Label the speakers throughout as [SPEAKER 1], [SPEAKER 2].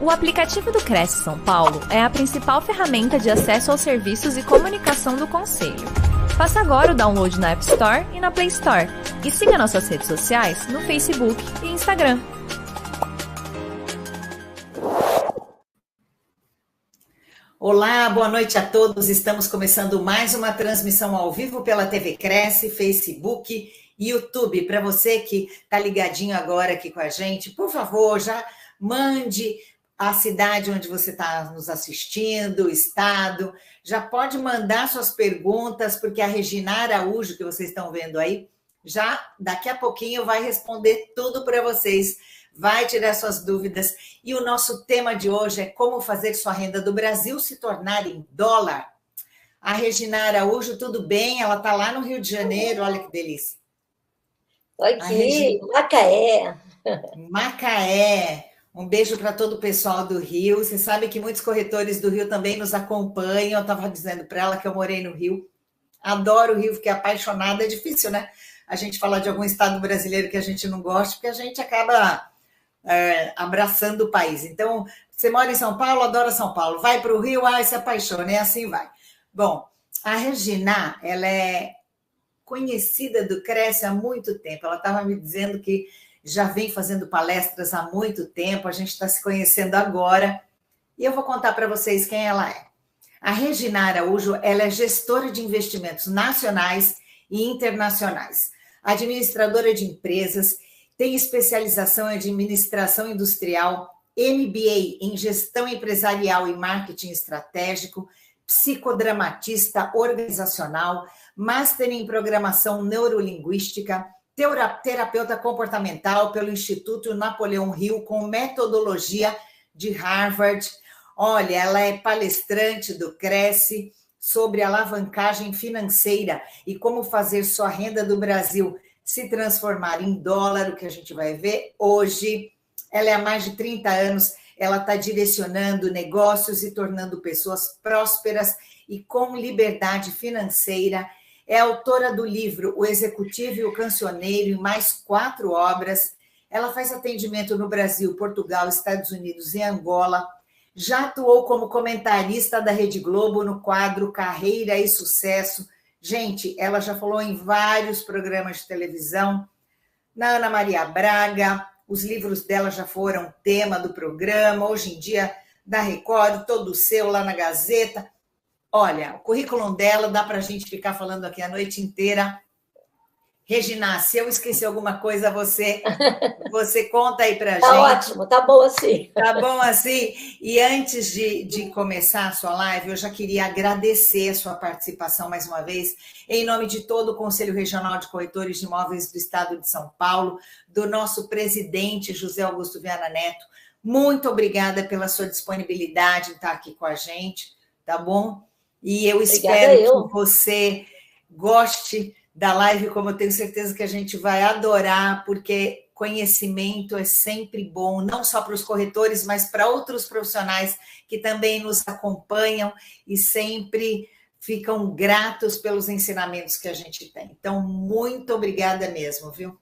[SPEAKER 1] O aplicativo do Cresce São Paulo é a principal ferramenta de acesso aos serviços e comunicação do Conselho. Faça agora o download na App Store e na Play Store. E siga nossas redes sociais no Facebook e Instagram.
[SPEAKER 2] Olá, boa noite a todos. Estamos começando mais uma transmissão ao vivo pela TV Cresce, Facebook e YouTube. Para você que está ligadinho agora aqui com a gente, por favor, já mande a cidade onde você está nos assistindo, o estado. Já pode mandar suas perguntas, porque a Regina Araújo, que vocês estão vendo aí, já daqui a pouquinho vai responder tudo para vocês, vai tirar suas dúvidas. E o nosso tema de hoje é como fazer sua renda do Brasil se tornar em dólar. A Regina Araújo, tudo bem? Ela está lá no Rio de Janeiro, olha que delícia.
[SPEAKER 3] Aqui, Macaé.
[SPEAKER 2] Macaé. Um beijo para todo o pessoal do Rio. Você sabe que muitos corretores do Rio também nos acompanham. Eu estava dizendo para ela que eu morei no Rio. Adoro o Rio, fiquei apaixonada. É difícil, né? A gente falar de algum estado brasileiro que a gente não gosta, porque a gente acaba abraçando o país. Então, você mora em São Paulo, adora São Paulo. Vai para o Rio, se apaixona, e assim vai. Bom, a Regina, ela é conhecida do Cresce há muito tempo. Ela estava me dizendo que já vem fazendo palestras há muito tempo, a gente está se conhecendo agora, e eu vou contar para vocês quem ela é. A Regina Araújo, ela é gestora de investimentos nacionais e internacionais, administradora de empresas, tem especialização em administração industrial, MBA em gestão empresarial e marketing estratégico, psicodramatista organizacional, Master em programação neurolinguística, terapeuta comportamental pelo Instituto Napoleão Hill, com metodologia de Harvard. Olha, ela é palestrante do Cresce sobre alavancagem financeira e como fazer sua renda do Brasil se transformar em dólar, o que a gente vai ver hoje. Ela é há mais de 30 anos, ela está direcionando negócios e tornando pessoas prósperas e com liberdade financeira. É autora do livro O Executivo e o Cancioneiro e mais 4 obras. Ela faz atendimento no Brasil, Portugal, Estados Unidos e Angola. Já atuou como comentarista da Rede Globo no quadro Carreira e Sucesso. Gente, ela já falou em vários programas de televisão. Na Ana Maria Braga, os livros dela já foram tema do programa. Hoje em dia, da Record, todo seu lá na Gazeta. Olha, o currículo dela dá para a gente ficar falando aqui a noite inteira. Regina, se eu esqueci alguma coisa, você conta aí para a gente.
[SPEAKER 3] Tá ótimo, tá bom assim.
[SPEAKER 2] Tá bom assim? E antes de começar a sua live, eu já queria agradecer a sua participação mais uma vez, em nome de todo o Conselho Regional de Corretores de Imóveis do Estado de São Paulo, do nosso presidente José Augusto Viana Neto. Muito obrigada pela sua disponibilidade em estar aqui com a gente, tá bom? E eu espero que você goste da live, como eu tenho certeza que a gente vai adorar, porque conhecimento é sempre bom, não só para os corretores, mas para outros profissionais que também nos acompanham e sempre ficam gratos pelos ensinamentos que a gente tem. Então, muito obrigada mesmo, viu?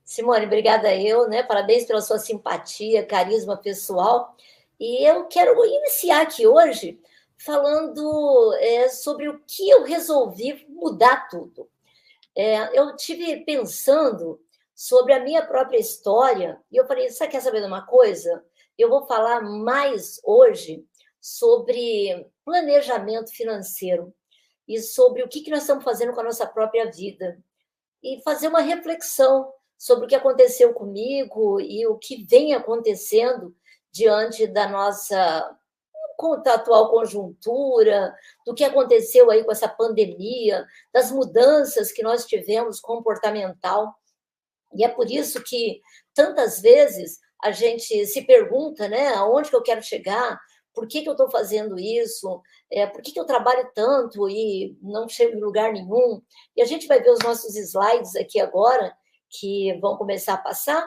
[SPEAKER 3] Simone, obrigada eu, né? Parabéns pela sua simpatia, carisma pessoal. E eu quero iniciar aqui hoje falando sobre o que eu resolvi mudar tudo. Eu tive pensando sobre a minha própria história e eu falei, você quer saber de uma coisa? Eu vou falar mais hoje sobre planejamento financeiro e sobre o que nós estamos fazendo com a nossa própria vida e fazer uma reflexão sobre o que aconteceu comigo e o que vem acontecendo diante da nossa atual conjuntura, do que aconteceu aí com essa pandemia, das mudanças que nós tivemos comportamental. E é por isso que tantas vezes a gente se pergunta, né, aonde que eu quero chegar, por que eu estou fazendo isso, por que eu trabalho tanto e não chego em lugar nenhum. E a gente vai ver os nossos slides aqui agora, que vão começar a passar,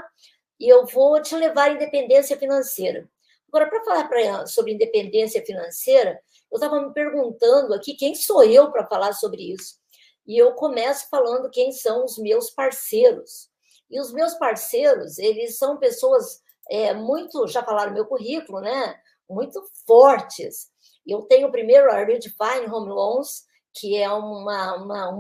[SPEAKER 3] e eu vou te levar à independência financeira. Agora, para falar sobre independência financeira, eu estava me perguntando aqui quem sou eu para falar sobre isso. E eu começo falando quem são os meus parceiros. E os meus parceiros, eles são pessoas muito, já falaram no meu currículo, né? Muito fortes. Eu tenho primeiro a Redefine Home Loans, que é um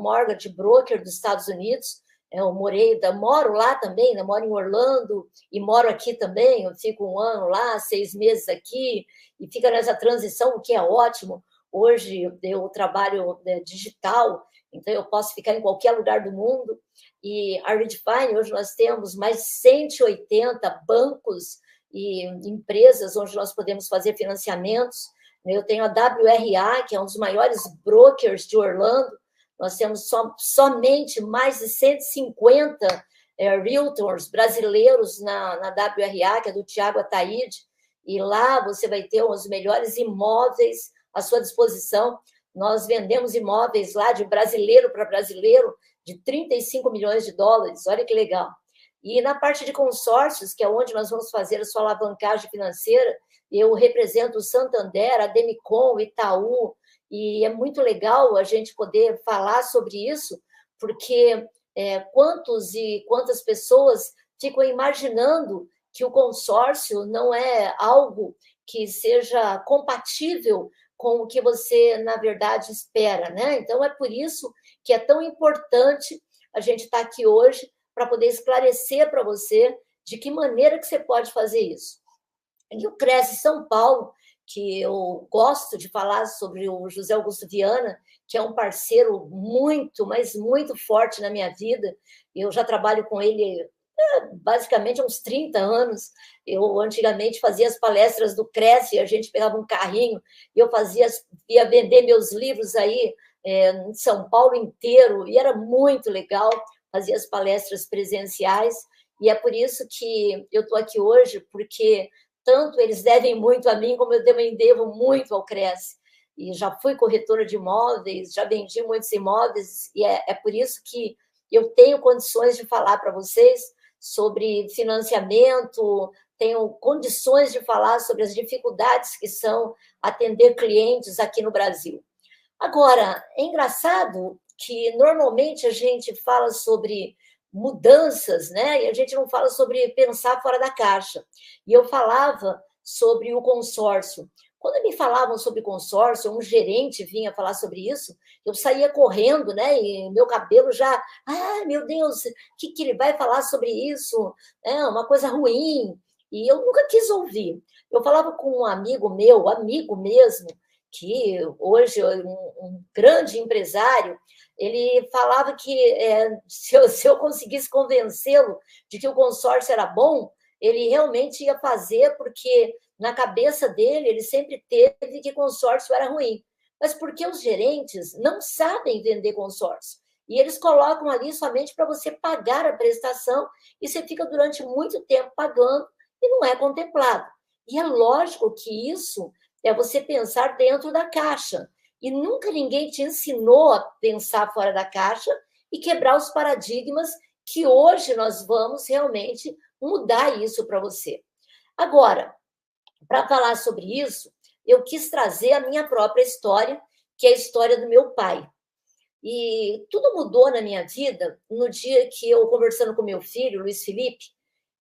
[SPEAKER 3] mortgage broker dos Estados Unidos. Eu moro lá também, né? Moro em Orlando e moro aqui também. Eu fico 1 ano lá, 6 meses aqui, e fica nessa transição, o que é ótimo. Hoje eu trabalho digital, então eu posso ficar em qualquer lugar do mundo. E a Redefine, hoje nós temos mais de 180 bancos e empresas onde nós podemos fazer financiamentos. Eu tenho a WRA, que é um dos maiores brokers de Orlando. Nós temos somente mais de 150 realtors brasileiros na WRA, que é do Tiago Ataíde, e lá você vai ter os melhores imóveis à sua disposição. Nós vendemos imóveis lá de brasileiro para brasileiro de 35 milhões de dólares, olha que legal. E na parte de consórcios, que é onde nós vamos fazer a sua alavancagem financeira, eu represento o Santander, a Demicon, o Itaú, e é muito legal a gente poder falar sobre isso, porque quantos e quantas pessoas ficam imaginando que o consórcio não é algo que seja compatível com o que você, na verdade, espera, né? Então, é por isso que é tão importante a gente estar aqui hoje para poder esclarecer para você de que maneira que você pode fazer isso. E o Cresce São Paulo, que eu gosto de falar sobre o José Augusto Viana, que é um parceiro muito, mas muito forte na minha vida. Eu já trabalho com ele basicamente há uns 30 anos. Eu antigamente fazia as palestras do Cresce, a gente pegava um carrinho e eu ia vender meus livros aí em São Paulo inteiro, e era muito legal, fazia as palestras presenciais, e é por isso que eu estou aqui hoje, porque tanto eles devem muito a mim, como eu também devo muito ao Cresce. E já fui corretora de imóveis, já vendi muitos imóveis, e é por isso que eu tenho condições de falar para vocês sobre financiamento, tenho condições de falar sobre as dificuldades que são atender clientes aqui no Brasil. Agora, é engraçado que normalmente a gente fala sobre mudanças, né? E a gente não fala sobre pensar fora da caixa. E eu falava sobre o consórcio. Quando me falavam sobre consórcio, um gerente vinha falar sobre isso, eu saía correndo, né? E meu cabelo já, meu Deus, o que ele vai falar sobre isso? É uma coisa ruim. E eu nunca quis ouvir. Eu falava com um amigo meu, amigo mesmo, que hoje é um grande empresário. Ele falava que se eu conseguisse convencê-lo de que o consórcio era bom, ele realmente ia fazer, porque na cabeça dele ele sempre teve que consórcio era ruim. Mas porque os gerentes não sabem vender consórcio. E eles colocam ali somente para você pagar a prestação, e você fica durante muito tempo pagando e não é contemplado. E é lógico que isso é você pensar dentro da caixa. E nunca ninguém te ensinou a pensar fora da caixa e quebrar os paradigmas, que hoje nós vamos realmente mudar isso para você. Agora, para falar sobre isso, eu quis trazer a minha própria história, que é a história do meu pai. E tudo mudou na minha vida no dia que eu, conversando com meu filho, Luiz Felipe,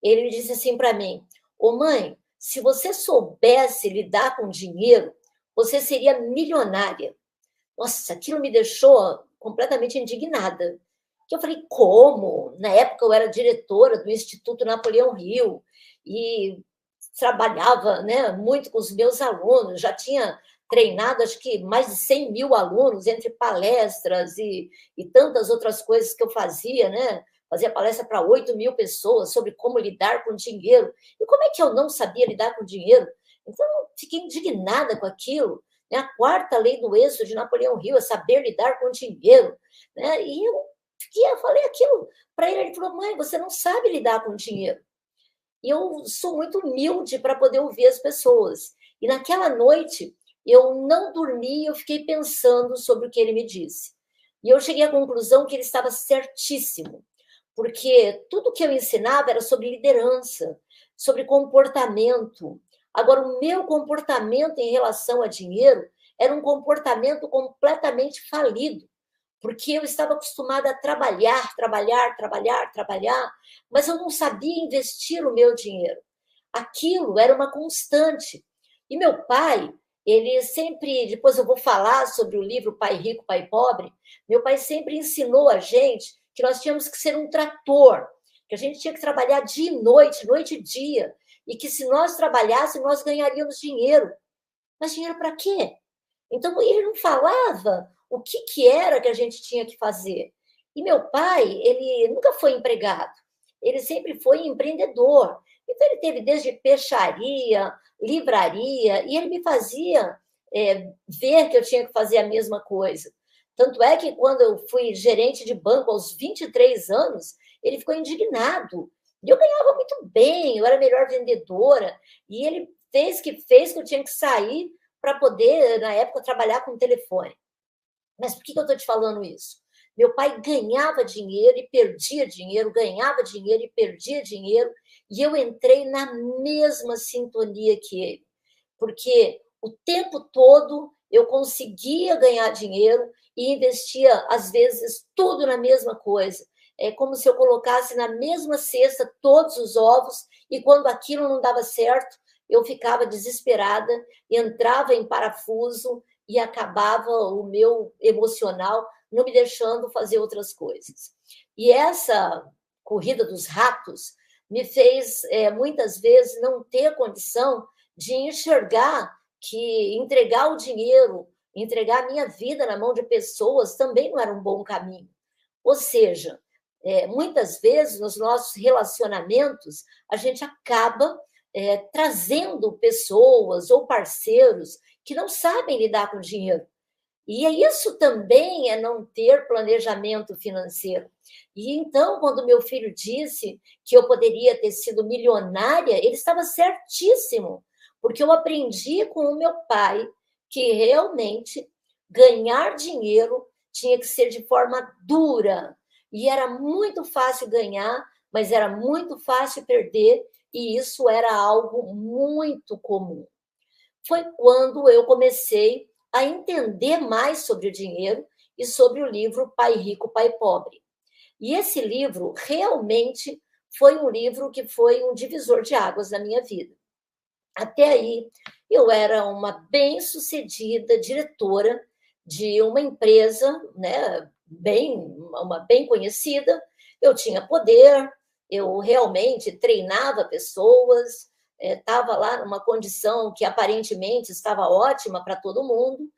[SPEAKER 3] ele disse assim para mim: ô mãe, se você soubesse lidar com dinheiro, você seria milionária. Nossa, aquilo me deixou completamente indignada. Eu falei, como? Na época eu era diretora do Instituto Napoleão Hill e trabalhava, né, muito com os meus alunos, já tinha treinado acho que mais de 100 mil alunos, entre palestras e tantas outras coisas que eu fazia, né? Fazia palestra para 8 mil pessoas sobre como lidar com dinheiro. E como é que eu não sabia lidar com dinheiro? Então, eu fiquei indignada com aquilo. Né? A quarta lei do êxodo de Napoleão Hill é saber lidar com dinheiro. Né? E eu falei aquilo para ele. Ele falou, mãe, você não sabe lidar com dinheiro. E eu sou muito humilde para poder ouvir as pessoas. E naquela noite, eu não dormi, eu fiquei pensando sobre o que ele me disse. E eu cheguei à conclusão que ele estava certíssimo, porque tudo que eu ensinava era sobre liderança, sobre comportamento. Agora, o meu comportamento em relação a dinheiro era um comportamento completamente falido, porque eu estava acostumada a trabalhar, mas eu não sabia investir o meu dinheiro. aquilo era uma constante. E meu pai, ele sempre, depois eu vou falar sobre o livro Pai Rico, Pai Pobre, meu pai sempre ensinou a gente que nós tínhamos que ser um trator, que a gente tinha que trabalhar dia e noite, noite e dia, e que se nós trabalhássemos, nós ganharíamos dinheiro. Mas dinheiro para quê? Então, ele não falava o que era que a gente tinha que fazer. E meu pai, ele nunca foi empregado, ele sempre foi empreendedor. Então, ele teve desde peixaria, livraria, e ele me fazia ver que eu tinha que fazer a mesma coisa. Tanto é que, quando eu fui gerente de banco aos 23 anos, ele ficou indignado. E eu ganhava muito bem, eu era a melhor vendedora, e ele fez que eu tinha que sair para poder, na época, trabalhar com telefone. Mas por que eu estou te falando isso? Meu pai ganhava dinheiro e perdia dinheiro, ganhava dinheiro e perdia dinheiro, e eu entrei na mesma sintonia que ele, porque o tempo todo eu conseguia ganhar dinheiro e investia, às vezes, tudo na mesma coisa. É como se eu colocasse na mesma cesta todos os ovos, e quando aquilo não dava certo, eu ficava desesperada, entrava em parafuso e acabava o meu emocional não me deixando fazer outras coisas. E essa corrida dos ratos me fez, muitas vezes, não ter condição de enxergar que entregar o dinheiro, entregar a minha vida na mão de pessoas também não era um bom caminho. Ou seja, muitas vezes, nos nossos relacionamentos, a gente acaba trazendo pessoas ou parceiros que não sabem lidar com dinheiro. E isso também é não ter planejamento financeiro. E então, quando meu filho disse que eu poderia ter sido milionária, ele estava certíssimo, porque eu aprendi com o meu pai que realmente ganhar dinheiro tinha que ser de forma dura. E era muito fácil ganhar, mas era muito fácil perder, e isso era algo muito comum. Foi quando eu comecei a entender mais sobre o dinheiro e sobre o livro Pai Rico, Pai Pobre. E esse livro realmente foi um livro que foi um divisor de águas na minha vida. Até aí, eu era uma bem-sucedida diretora de uma empresa, né, uma bem conhecida. Eu tinha poder, eu realmente treinava pessoas, estava lá numa condição que aparentemente estava ótima para todo mundo,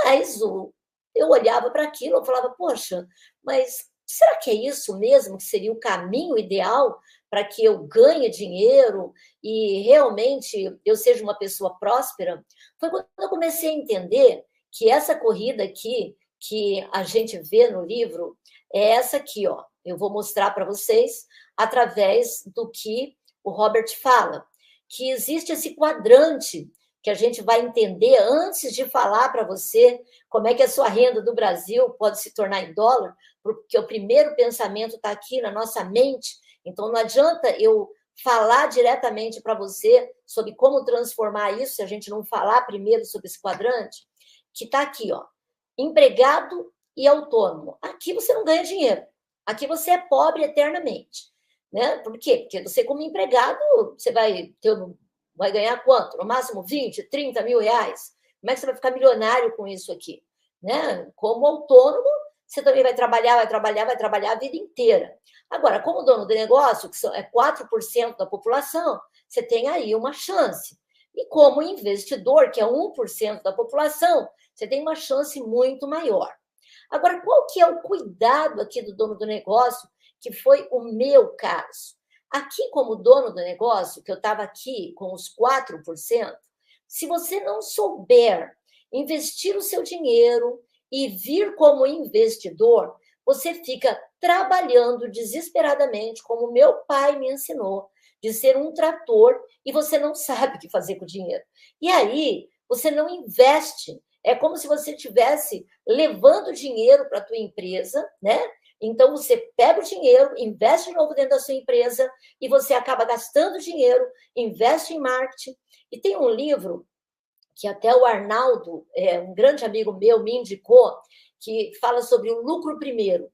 [SPEAKER 3] mas eu olhava para aquilo e falava, poxa, mas será que é isso mesmo que seria o caminho ideal para que eu ganhe dinheiro e realmente eu seja uma pessoa próspera? Foi quando eu comecei a entender que essa corrida aqui, que a gente vê no livro, é essa aqui, ó. Eu vou mostrar para vocês através do que o Robert fala, que existe esse quadrante que a gente vai entender antes de falar para você como é que a sua renda do Brasil pode se tornar em dólar, porque o primeiro pensamento está aqui na nossa mente. Então, não adianta eu falar diretamente para você sobre como transformar isso se a gente não falar primeiro sobre esse quadrante, que está aqui, ó, empregado e autônomo. Aqui você não ganha dinheiro. Aqui você é pobre eternamente. Né? Por quê? Porque você, como empregado, você vai ganhar quanto? No máximo 20, 30 mil reais. Como é que você vai ficar milionário com isso aqui? Né? Como autônomo, você também vai trabalhar a vida inteira. Agora, como dono de negócio, que é 4% da população, você tem aí uma chance. E como investidor, que é 1% da população, você tem uma chance muito maior. Agora, qual que é o cuidado aqui do dono do negócio, que foi o meu caso? Aqui, como dono do negócio, que eu estava aqui com os 4%, se você não souber investir o seu dinheiro e vir como investidor, você fica trabalhando desesperadamente, como meu pai me ensinou, de ser um trator, e você não sabe o que fazer com o dinheiro. E aí, você não investe. É como se você estivesse levando dinheiro para a tua empresa, né? Então, você pega o dinheiro, investe de novo dentro da sua empresa e você acaba gastando dinheiro, investe em marketing. E tem um livro que até o Arnaldo, um grande amigo meu, me indicou, que fala sobre o lucro primeiro,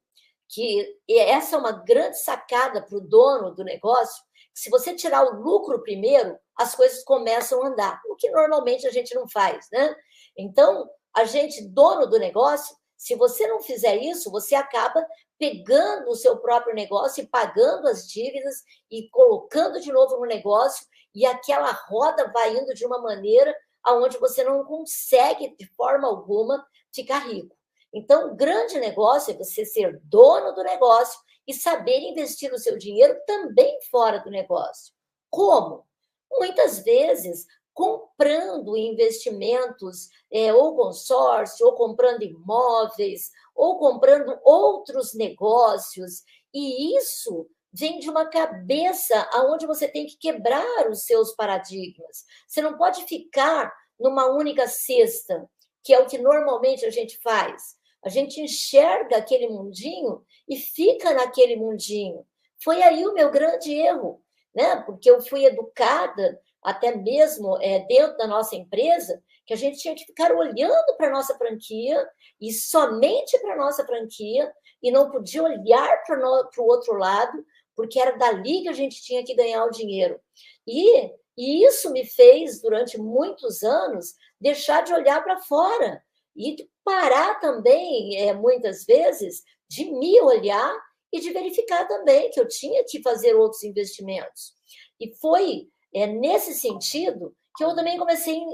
[SPEAKER 3] que essa é uma grande sacada para o dono do negócio, Se você tirar o lucro primeiro, as coisas começam a andar, o que normalmente a gente não faz, né? Então, a gente, dono do negócio, se você não fizer isso, você acaba pegando o seu próprio negócio e pagando as dívidas e colocando de novo no negócio, e aquela roda vai indo de uma maneira aonde você não consegue, de forma alguma, ficar rico. Então, o grande negócio é você ser dono do negócio e saber investir o seu dinheiro também fora do negócio. Como? Muitas vezes comprando investimentos, ou consórcio, ou comprando imóveis, ou comprando outros negócios, e isso vem de uma cabeça onde você tem que quebrar os seus paradigmas. Você não pode ficar numa única cesta, que é o que normalmente a gente faz. A gente enxerga aquele mundinho e fica naquele mundinho. Foi aí o meu grande erro, né? Porque eu fui educada, até mesmo dentro da nossa empresa, que a gente tinha que ficar olhando para a nossa franquia e somente para a nossa franquia e não podia olhar para o outro lado, porque era dali que a gente tinha que ganhar o dinheiro. E isso me fez, durante muitos anos, deixar de olhar para fora e parar também, muitas vezes, de me olhar e de verificar também que eu tinha que fazer outros investimentos. E foi nesse sentido que eu também comecei a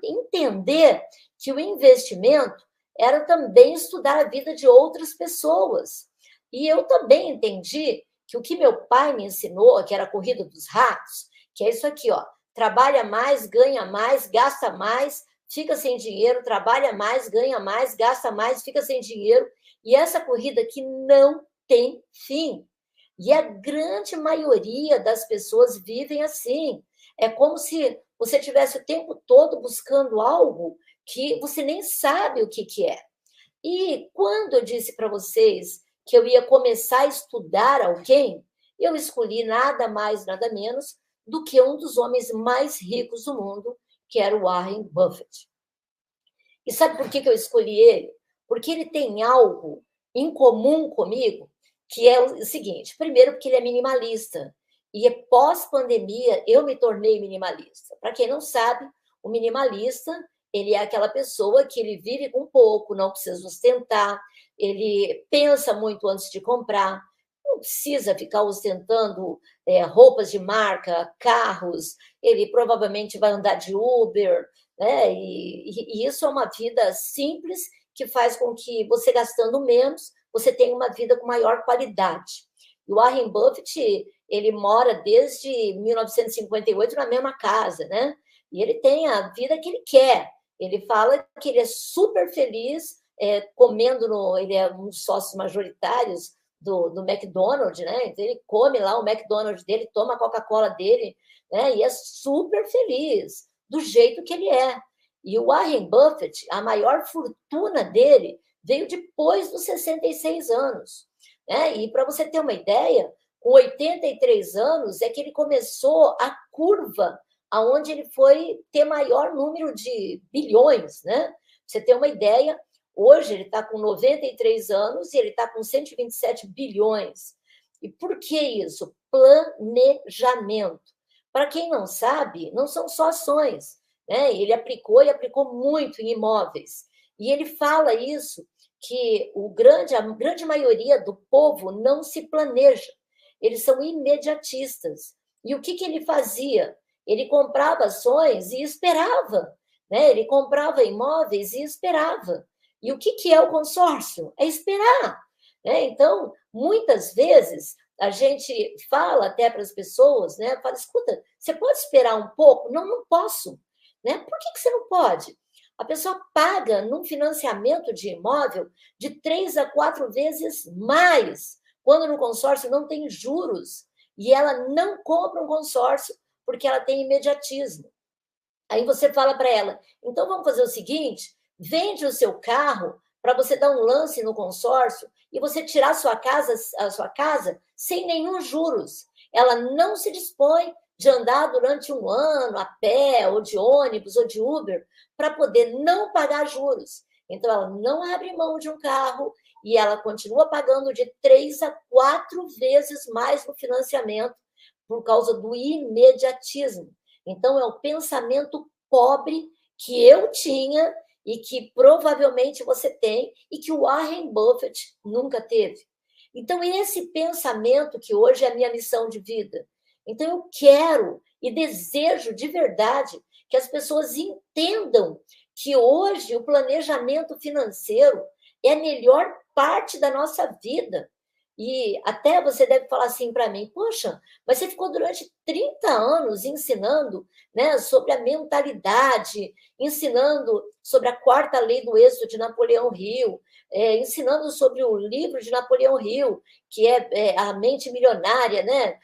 [SPEAKER 3] entender que o investimento era também estudar a vida de outras pessoas. E eu também entendi que o que meu pai me ensinou, que era a corrida dos ratos, que é isso aqui, ó, trabalha mais, ganha mais, gasta mais, fica sem dinheiro, trabalha mais, ganha mais, gasta mais, fica sem dinheiro. E essa corrida que não tem fim. E a grande maioria das pessoas vivem assim. É como se você tivesse o tempo todo buscando algo que você nem sabe o que é. E quando eu disse para vocês que eu ia começar a estudar alguém, eu escolhi nada mais, nada menos do que um dos homens mais ricos do mundo, que era o Warren Buffett. E sabe por que eu escolhi ele? Porque ele tem algo em comum comigo, que é o seguinte: primeiro, porque ele é minimalista. E pós-pandemia, eu me tornei minimalista. Para quem não sabe, o minimalista, ele é aquela pessoa que ele vive com pouco, não precisa ostentar, ele pensa muito antes de comprar, não precisa ficar ostentando roupas de marca, carros, ele provavelmente vai andar de Uber, né? E isso é uma vida simples que faz com que você, gastando menos, você tenha uma vida com maior qualidade. E o Warren Buffett, ele mora desde 1958 na mesma casa, né? E ele tem a vida que ele quer. Ele fala que ele é super feliz comendo ele é um dos sócios majoritários do McDonald's, né? Então ele come lá o McDonald's dele, toma a Coca-Cola dele, né? E é super feliz do jeito que ele é. E o Warren Buffett, a maior fortuna dele veio depois dos 66 anos. Né? E para você ter uma ideia, com 83 anos é que ele começou a curva aonde ele foi ter maior número de bilhões. Né? Pra você ter uma ideia, hoje ele está com 93 anos e ele está com 127 bilhões. E por que isso? Planejamento. Para quem não sabe, não são só ações. Né? Ele aplicou e aplicou muito em imóveis. E ele fala isso, que a grande maioria do povo não se planeja. Eles são imediatistas. E o que ele fazia? Ele comprava ações e esperava. Né? Ele comprava imóveis e esperava. E o que é o consórcio? É esperar. Né? Então, muitas vezes, a gente fala até para as pessoas, né? Fala, escuta, você pode esperar um pouco? Não, não posso. Né? Por que você não pode? A pessoa paga num financiamento de imóvel de 3 a 4 vezes mais, quando no consórcio não tem juros. E ela não compra um consórcio porque ela tem imediatismo. Aí você fala para ela, então vamos fazer o seguinte, vende o seu carro para você dar um lance no consórcio e você tirar a sua casa sem nenhum juros. Ela não se dispõe de andar durante um ano a pé, ou de ônibus, ou de Uber, para poder não pagar juros. Então, ela não abre mão de um carro e ela continua pagando de 3 a 4 vezes mais no financiamento por causa do imediatismo. Então, é o pensamento pobre que eu tinha e que provavelmente você tem e que o Warren Buffett nunca teve. Então, esse pensamento que hoje é a minha missão de vida. Então, eu quero e desejo de verdade que as pessoas entendam que hoje o planejamento financeiro é a melhor parte da nossa vida. E até você deve falar assim para mim, poxa, mas você ficou durante 30 anos ensinando, né, sobre a mentalidade, ensinando sobre a quarta lei do êxito de Napoleão Hill, ensinando sobre o livro de Napoleão Hill, que é A Mente Milionária, né?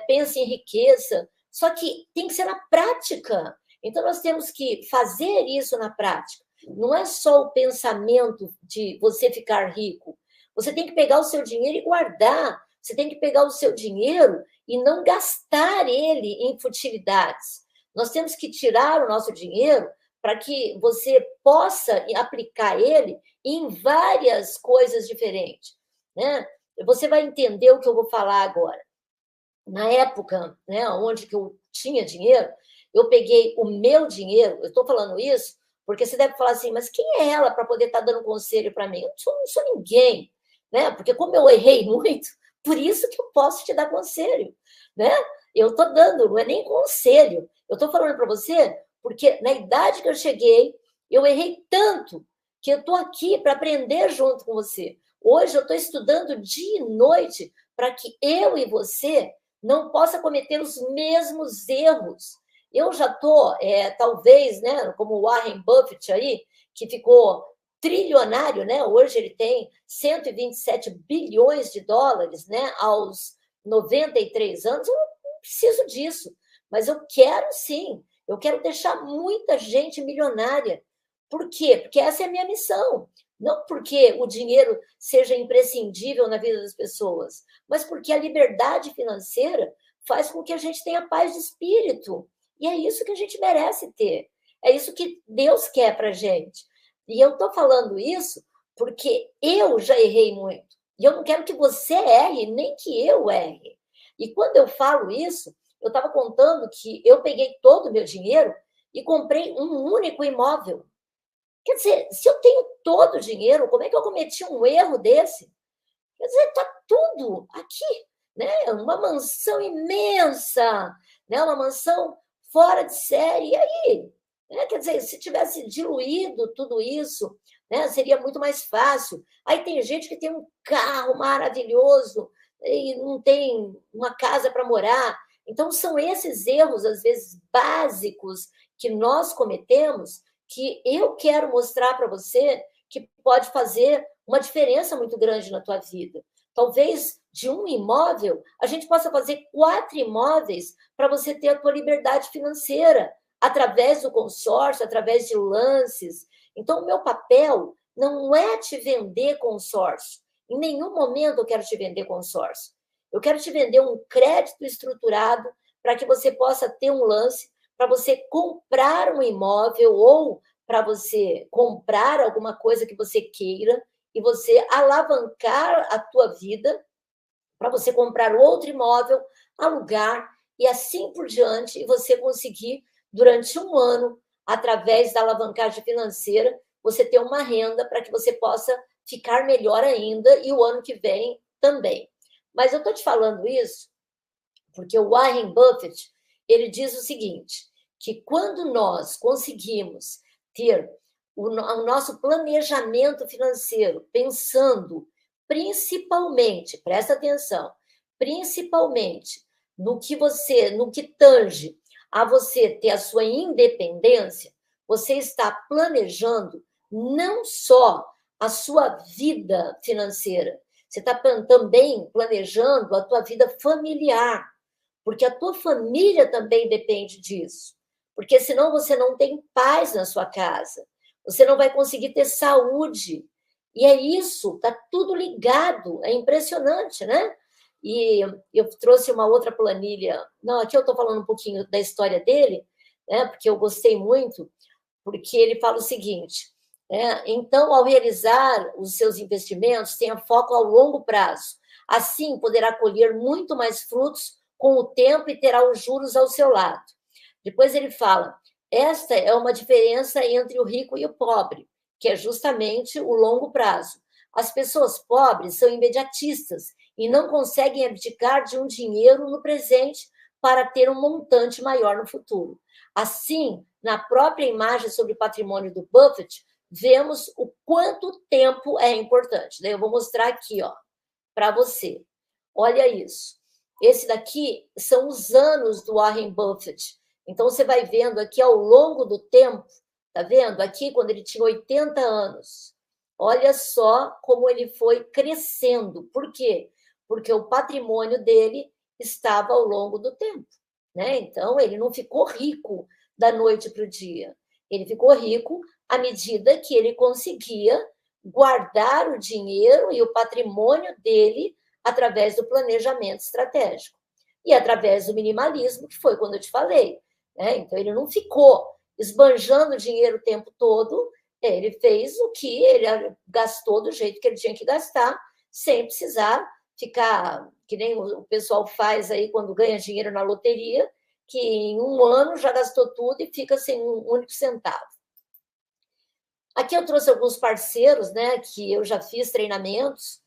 [SPEAKER 3] Pense em riqueza. Só que tem que ser na prática. Então, nós temos que fazer isso na prática. Não é só o pensamento de você ficar rico. Você tem que pegar o seu dinheiro e guardar. Você tem que pegar o seu dinheiro e não gastar ele em futilidades. Nós temos que tirar o nosso dinheiro para que você possa aplicar ele em várias coisas diferentes, né? Você vai entender o que eu vou falar agora. Na época, né, onde que eu tinha dinheiro, eu peguei o meu dinheiro, eu estou falando isso porque você deve falar assim, mas quem é ela para poder estar dando conselho para mim? Eu não sou ninguém, né? Porque como eu errei muito, por isso que eu posso te dar conselho, né? Eu estou dando, não é nem conselho, eu estou falando para você porque na idade que eu cheguei, eu errei tanto que eu estou aqui para aprender junto com você. Hoje eu estou estudando dia e noite para que eu e você não possa cometer os mesmos erros. Eu já estou, talvez, né, como o Warren Buffett aí, que ficou trilionário, né? Hoje ele tem 127 bilhões de dólares, né? Aos 93 anos, eu não preciso disso, mas eu quero sim, eu quero deixar muita gente milionária. Por quê? Porque essa é a minha missão. Não porque o dinheiro seja imprescindível na vida das pessoas, mas porque a liberdade financeira faz com que a gente tenha paz de espírito. E é isso que a gente merece ter. É isso que Deus quer para a gente. E eu estou falando isso porque eu já errei muito. E eu não quero que você erre, nem que eu erre. E quando eu falo isso, eu estava contando que eu peguei todo o meu dinheiro e comprei um único imóvel. Quer dizer, se eu tenho todo o dinheiro, como é que eu cometi um erro desse? Quer dizer, está tudo aqui, né? Uma mansão imensa, né? Uma mansão fora de série. E aí? Né? Quer dizer, se tivesse diluído tudo isso, né? Seria muito mais fácil. Aí tem gente que tem um carro maravilhoso e não tem uma casa para morar. Então, são esses erros, às vezes, básicos que nós cometemos que eu quero mostrar para você que pode fazer uma diferença muito grande na tua vida. Talvez de um imóvel, a gente possa fazer 4 imóveis para você ter a tua liberdade financeira, através do consórcio, através de lances. Então, o meu papel não é te vender consórcio. Em nenhum momento eu quero te vender consórcio. Eu quero te vender um crédito estruturado para que você possa ter um lance, para você comprar um imóvel ou para você comprar alguma coisa que você queira e você alavancar a tua vida para você comprar outro imóvel, alugar e assim por diante, e você conseguir, durante um ano, através da alavancagem financeira, você ter uma renda para que você possa ficar melhor ainda e o ano que vem também. Mas eu estou te falando isso porque o Warren Buffett, ele diz o seguinte, que quando nós conseguimos ter o nosso planejamento financeiro, pensando principalmente, presta atenção, principalmente no que tange a você ter a sua independência, você está planejando não só a sua vida financeira, você está também planejando a tua vida familiar, porque a tua família também depende disso. Porque senão você não tem paz na sua casa, você não vai conseguir ter saúde. E é isso, está tudo ligado, é impressionante, né? E eu trouxe uma outra planilha. Não, aqui eu estou falando um pouquinho da história dele, né? Porque eu gostei muito, porque ele fala o seguinte, então, ao realizar os seus investimentos, tenha foco ao longo prazo. Assim, poderá colher muito mais frutos com o tempo e terá os juros ao seu lado. Depois ele fala, esta é uma diferença entre o rico e o pobre, que é justamente o longo prazo. As pessoas pobres são imediatistas e não conseguem abdicar de um dinheiro no presente para ter um montante maior no futuro. Assim, na própria imagem sobre o patrimônio do Buffett, vemos o quanto tempo é importante. Daí eu vou mostrar aqui, ó, para você. Olha isso. Esse daqui são os anos do Warren Buffett. Então, você vai vendo aqui ao longo do tempo, tá vendo? Aqui, quando ele tinha 80 anos. Olha só como ele foi crescendo. Por quê? Porque o patrimônio dele estava ao longo do tempo, né? Então, ele não ficou rico da noite para o dia. Ele ficou rico à medida que ele conseguia guardar o dinheiro e o patrimônio dele através do planejamento estratégico e através do minimalismo, que foi quando eu te falei, né? Então, ele não ficou esbanjando dinheiro o tempo todo, ele fez o que ele gastou do jeito que ele tinha que gastar, sem precisar ficar, que nem o pessoal faz aí quando ganha dinheiro na loteria, que em um ano já gastou tudo e fica sem um único centavo. Aqui eu trouxe alguns parceiros, né, que eu já fiz treinamentos,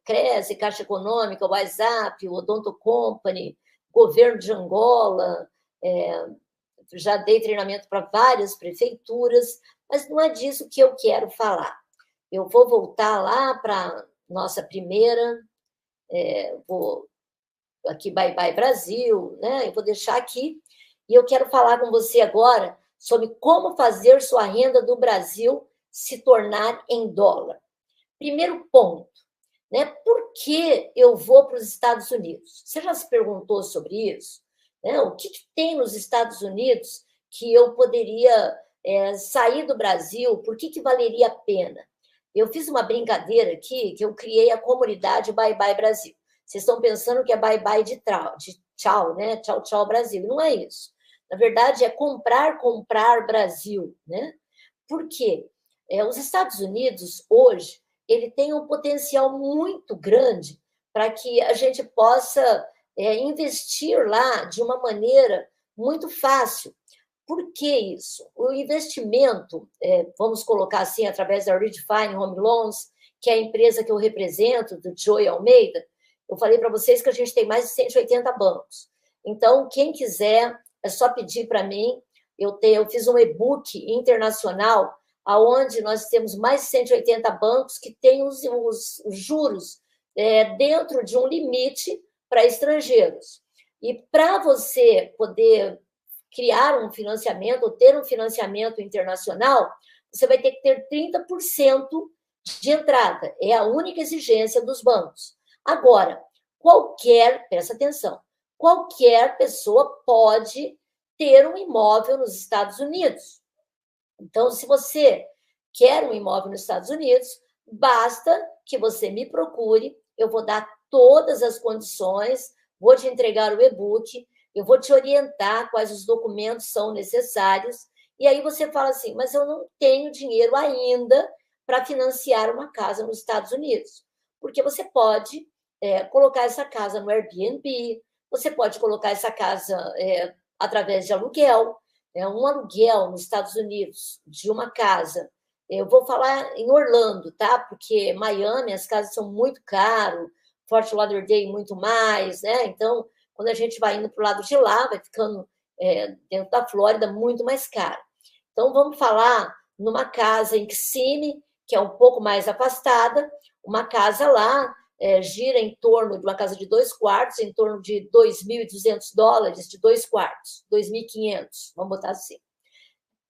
[SPEAKER 3] Crese, Caixa Econômica, WhatsApp, Odonto Company, Governo de Angola, já dei treinamento para várias prefeituras, mas não é disso que eu quero falar. Eu vou voltar lá para nossa primeira, vou aqui, Bye Bye Brasil, né? Eu vou deixar aqui, e eu quero falar com você agora sobre como fazer sua renda do Brasil se tornar em dólar. Primeiro ponto, né? Por que eu vou para os Estados Unidos? Você já se perguntou sobre isso? Né? O que tem nos Estados Unidos que eu poderia sair do Brasil? Por que valeria a pena? Eu fiz uma brincadeira aqui, que eu criei a comunidade Bye Bye Brasil. Vocês estão pensando que é bye bye de tchau, né? Tchau, tchau, Brasil. Não é isso. Na verdade, é comprar Brasil, né? Por quê? Os Estados Unidos, hoje, ele tem um potencial muito grande para que a gente possa investir lá de uma maneira muito fácil. Por que isso? O investimento, vamos colocar assim, através da Redefine Home Loans, que é a empresa que eu represento, do Joey Almeida, eu falei para vocês que a gente tem mais de 180 bancos. Então, quem quiser, é só pedir para mim. Eu fiz um e-book internacional, onde nós temos mais de 180 bancos que têm os juros dentro de um limite para estrangeiros. E para você poder criar um financiamento ou ter um financiamento internacional, você vai ter que ter 30% de entrada. É a única exigência dos bancos. Agora, presta atenção, qualquer pessoa pode ter um imóvel nos Estados Unidos. Então, se você quer um imóvel nos Estados Unidos, basta que você me procure, eu vou dar todas as condições, vou te entregar o e-book, eu vou te orientar quais os documentos são necessários, e aí você fala assim, mas eu não tenho dinheiro ainda para financiar uma casa nos Estados Unidos. Porque você pode colocar essa casa no Airbnb, você pode colocar essa casa através de aluguel. Um aluguel nos Estados Unidos de uma casa, eu vou falar em Orlando, tá? Porque Miami, as casas são muito caras, Fort Lauderdale muito mais, né? Então, quando a gente vai indo para o lado de lá, vai ficando dentro da Flórida muito mais caro. Então, vamos falar numa casa em Kissimmee, que é um pouco mais afastada, uma casa lá gira em torno de uma casa de 2 quartos, em torno de $2.200 de 2 quartos, 2.500, vamos botar assim.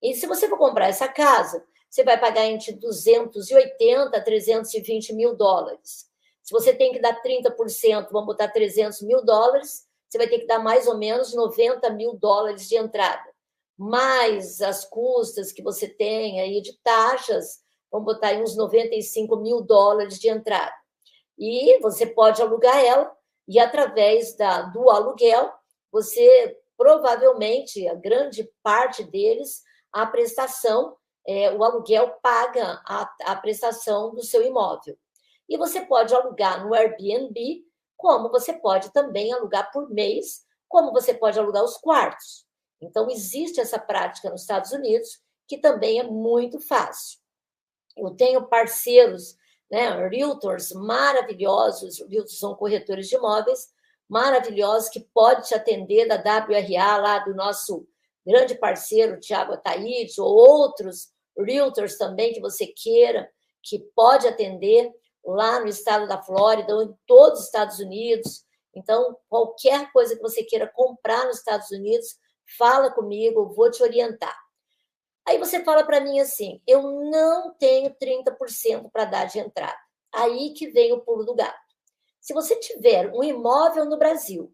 [SPEAKER 3] E se você for comprar essa casa, você vai pagar entre 280 a 320 mil dólares. Se você tem que dar 30%, vamos botar 300 mil dólares, você vai ter que dar mais ou menos 90 mil dólares de entrada. Mais as custas que você tem aí de taxas, vamos botar aí uns 95 mil dólares de entrada. E você pode alugar ela, e através do aluguel, você provavelmente, a grande parte deles, a prestação, o aluguel paga a prestação do seu imóvel. E você pode alugar no Airbnb, como você pode também alugar por mês, como você pode alugar os quartos. Então, existe essa prática nos Estados Unidos, que também é muito fácil. Eu tenho parceiros, né, realtors maravilhosos, realtors são corretores de imóveis maravilhosos, que pode te atender da WRA, lá do nosso grande parceiro, Tiago Ataíde, ou outros realtors também que você queira, que pode atender lá no estado da Flórida ou em todos os Estados Unidos. Então, qualquer coisa que você queira comprar nos Estados Unidos, fala comigo, eu vou te orientar. Aí você fala para mim assim, eu não tenho 30% para dar de entrada. Aí que vem o pulo do gato. Se você tiver um imóvel no Brasil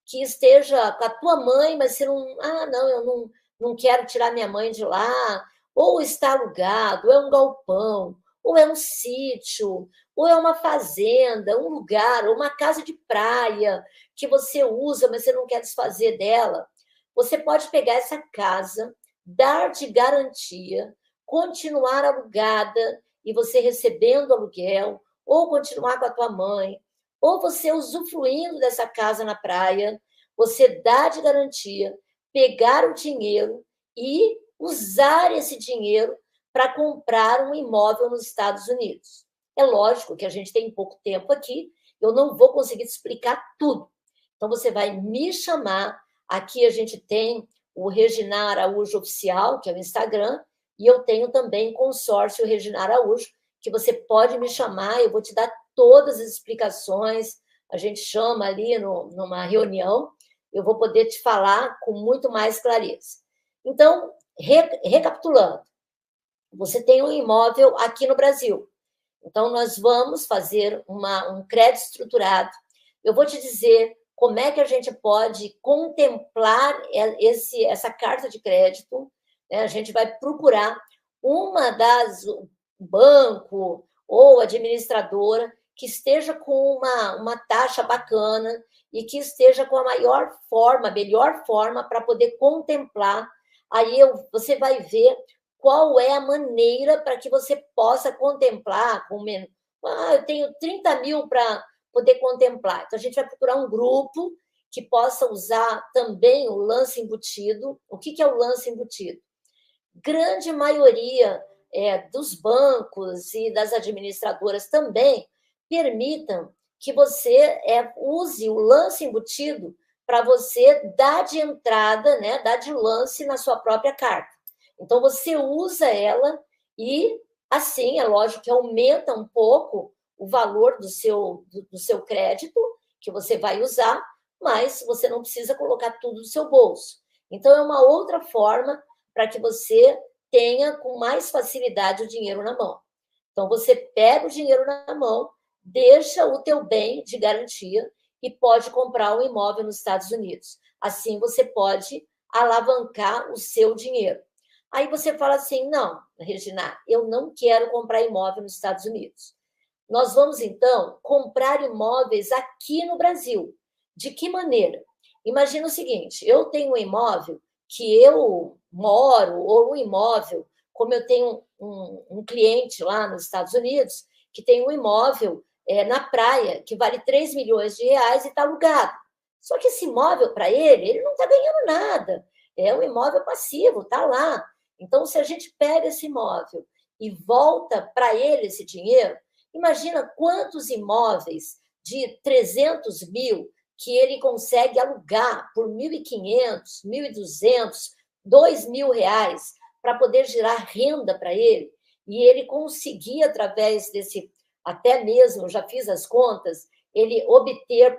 [SPEAKER 3] que esteja com a tua mãe, mas você não... não, eu não quero tirar minha mãe de lá, ou está alugado, ou é um galpão, ou é um sítio, ou é uma fazenda, um lugar, ou uma casa de praia que você usa, mas você não quer desfazer dela, você pode pegar essa casa, dar de garantia, continuar alugada e você recebendo aluguel, ou continuar com a tua mãe, ou você usufruindo dessa casa na praia, você dá de garantia, pegar o dinheiro e usar esse dinheiro para comprar um imóvel nos Estados Unidos. É lógico que a gente tem pouco tempo aqui, eu não vou conseguir te explicar tudo. Então, você vai me chamar, aqui a gente tem o Regina Araújo Oficial, que é o Instagram, e eu tenho também Consórcio Regina Araújo, que você pode me chamar, eu vou te dar todas as explicações, a gente chama ali numa reunião, eu vou poder te falar com muito mais clareza. Então, recapitulando, você tem um imóvel aqui no Brasil, então nós vamos fazer um crédito estruturado, eu vou te dizer como é que a gente pode contemplar essa carta de crédito, né? A gente vai procurar banco ou administradora que esteja com uma taxa bacana e que esteja com a melhor forma para poder contemplar. Aí você vai ver qual é a maneira para que você possa contemplar com menos. Eu tenho 30 mil para poder contemplar. Então, a gente vai procurar um grupo que possa usar também o lance embutido. O que é o lance embutido? Grande maioria dos bancos e das administradoras também permitam que você use o lance embutido para você dar de entrada, né, dar de lance na sua própria carta. Então, você usa ela e, assim, é lógico que aumenta um pouco o valor do seu crédito que você vai usar, mas você não precisa colocar tudo no seu bolso. Então, é uma outra forma para que você tenha com mais facilidade o dinheiro na mão. Então, você pega o dinheiro na mão, deixa o teu bem de garantia e pode comprar um imóvel nos Estados Unidos. Assim, você pode alavancar o seu dinheiro. Aí você fala assim, não, Regina, eu não quero comprar imóvel nos Estados Unidos. Nós vamos, então, comprar imóveis aqui no Brasil. De que maneira? Imagina o seguinte, eu tenho um imóvel que eu moro, ou um imóvel, como eu tenho um cliente lá nos Estados Unidos, que tem um imóvel na praia, que vale 3 milhões de reais e está alugado. Só que esse imóvel, para ele não está ganhando nada. É um imóvel passivo, está lá. Então, se a gente pega esse imóvel e volta para ele esse dinheiro, imagina quantos imóveis de 300 mil que ele consegue alugar por 1.500, 1.200, 2.000 reais para poder gerar renda para ele. E ele conseguir, através desse, até mesmo, eu já fiz as contas, ele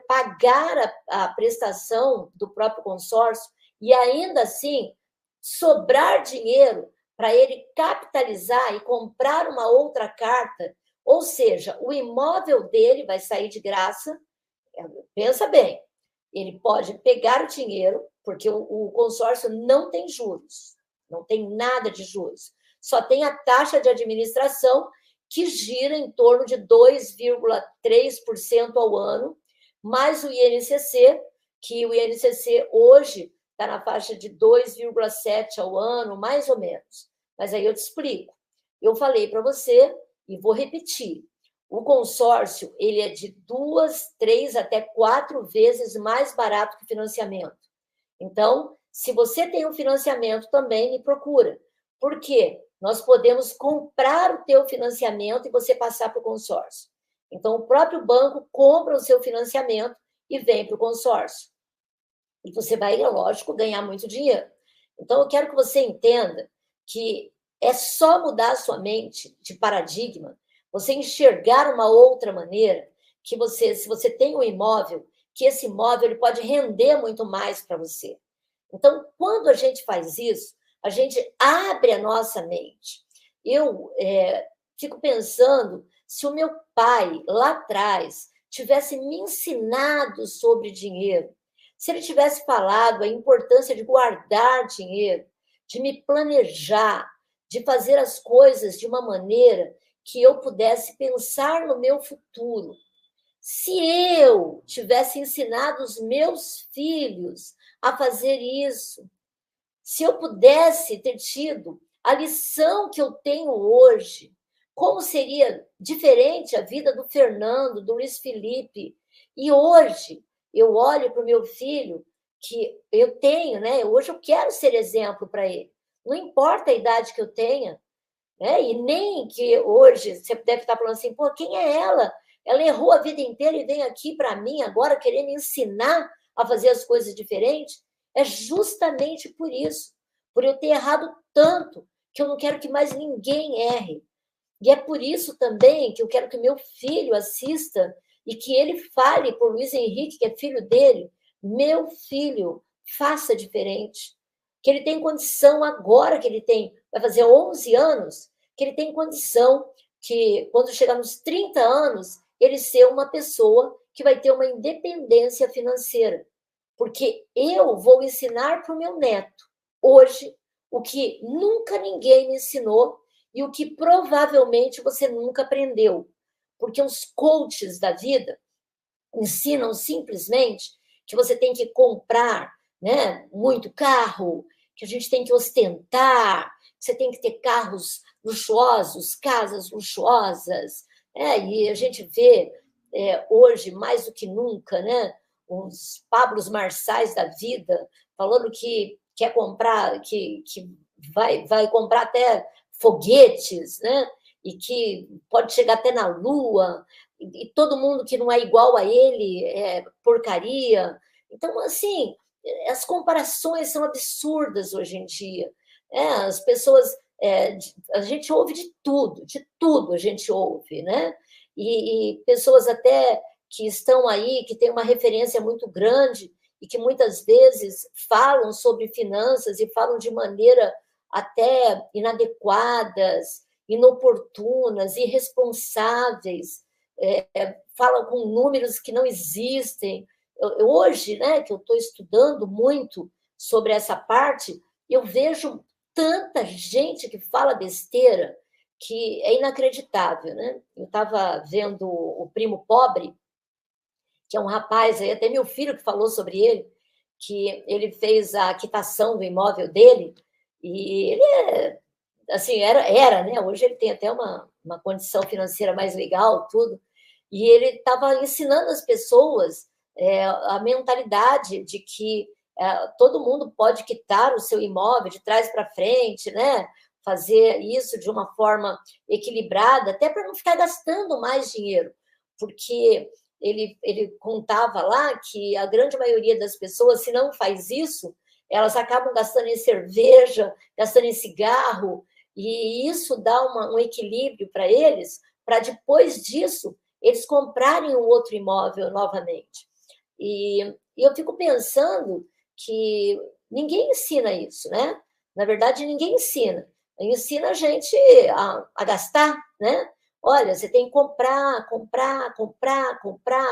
[SPEAKER 3] pagar a prestação do próprio consórcio e ainda assim sobrar dinheiro para ele capitalizar e comprar uma outra carta, ou seja, o imóvel dele vai sair de graça. Pensa bem, ele pode pegar o dinheiro, porque o consórcio não tem juros, não tem nada de juros, só tem a taxa de administração que gira em torno de 2,3% ao ano, mais o INCC, que o INCC hoje está na faixa de 2,7% ao ano, mais ou menos. Mas aí eu te explico. Eu falei para você, e vou repetir, O consórcio, ele é de 2, 3 até 4 vezes mais barato que o financiamento. Então, se você tem um financiamento também, me procura. Por quê? Nós podemos comprar o teu financiamento e você passar para o consórcio. Então, o próprio banco compra o seu financiamento e vem para o consórcio. E você vai, lógico, ganhar muito dinheiro. Então, eu quero que você entenda que é só mudar a sua mente de paradigma, você enxergar uma outra maneira, que você, se você tem um imóvel, que esse imóvel ele pode render muito mais para você. Então, quando a gente faz isso, a gente abre a nossa mente. Eu fico pensando, se o meu pai, lá atrás, tivesse me ensinado sobre dinheiro, se ele tivesse falado a importância de guardar dinheiro, de me planejar, de fazer as coisas de uma maneira que eu pudesse pensar no meu futuro. Se eu tivesse ensinado os meus filhos a fazer isso, se eu pudesse ter tido a lição que eu tenho hoje, como seria diferente a vida do Fernando, do Luiz Felipe. E hoje eu olho para o meu filho, que eu tenho, né? Hoje eu quero ser exemplo para ele. Não importa a idade que eu tenha, né? E nem que hoje você deve estar falando assim, pô, quem é ela? Ela errou a vida inteira e vem aqui para mim agora querer me ensinar a fazer as coisas diferentes. É justamente por isso, por eu ter errado tanto, que eu não quero que mais ninguém erre. E é por isso também que eu quero que meu filho assista e que ele fale para o Luiz Henrique, que é filho dele, meu filho, faça diferente. Que ele tem condição agora, que ele tem, vai fazer 11 anos, que ele tem condição que, quando chegar nos 30 anos, ele ser uma pessoa que vai ter uma independência financeira. Porque eu vou ensinar para o meu neto, hoje, o que nunca ninguém me ensinou e o que provavelmente você nunca aprendeu. Porque os coaches da vida ensinam simplesmente que você tem que comprar, né, muito carro, que a gente tem que ostentar, que você tem que ter carros luxuosos, casas luxuosas. E a gente vê hoje, mais do que nunca, né, os Pablos Marçais da vida falando que quer comprar, que vai comprar até foguetes, né? E que pode chegar até na Lua, e todo mundo que não é igual a ele é porcaria. Então, assim, as comparações são absurdas hoje em dia. As pessoas, a gente ouve de tudo a gente ouve, né? E pessoas até que estão aí, que têm uma referência muito grande e que muitas vezes falam sobre finanças e falam de maneira até inadequadas, inoportunas, irresponsáveis, falam com números que não existem. Hoje, né, que eu estou estudando muito sobre essa parte, eu vejo tanta gente que fala besteira que é inacreditável, né? Eu estava vendo o Primo Pobre, que é um rapaz, aí até meu filho que falou sobre ele, que ele fez a quitação do imóvel dele, e ele assim, era, né? Hoje ele tem até uma condição financeira mais legal, tudo, e ele estava ensinando as pessoas a mentalidade de que todo mundo pode quitar o seu imóvel de trás para frente, né? Fazer isso de uma forma equilibrada, até para não ficar gastando mais dinheiro, porque ele contava lá que a grande maioria das pessoas, se não faz isso, elas acabam gastando em cerveja, gastando em cigarro, e isso dá um equilíbrio para eles, para depois disso eles comprarem um outro imóvel novamente. E eu fico pensando que ninguém ensina isso, né? Na verdade, ninguém ensina. Ensina a gente a gastar, né? Olha, você tem que comprar,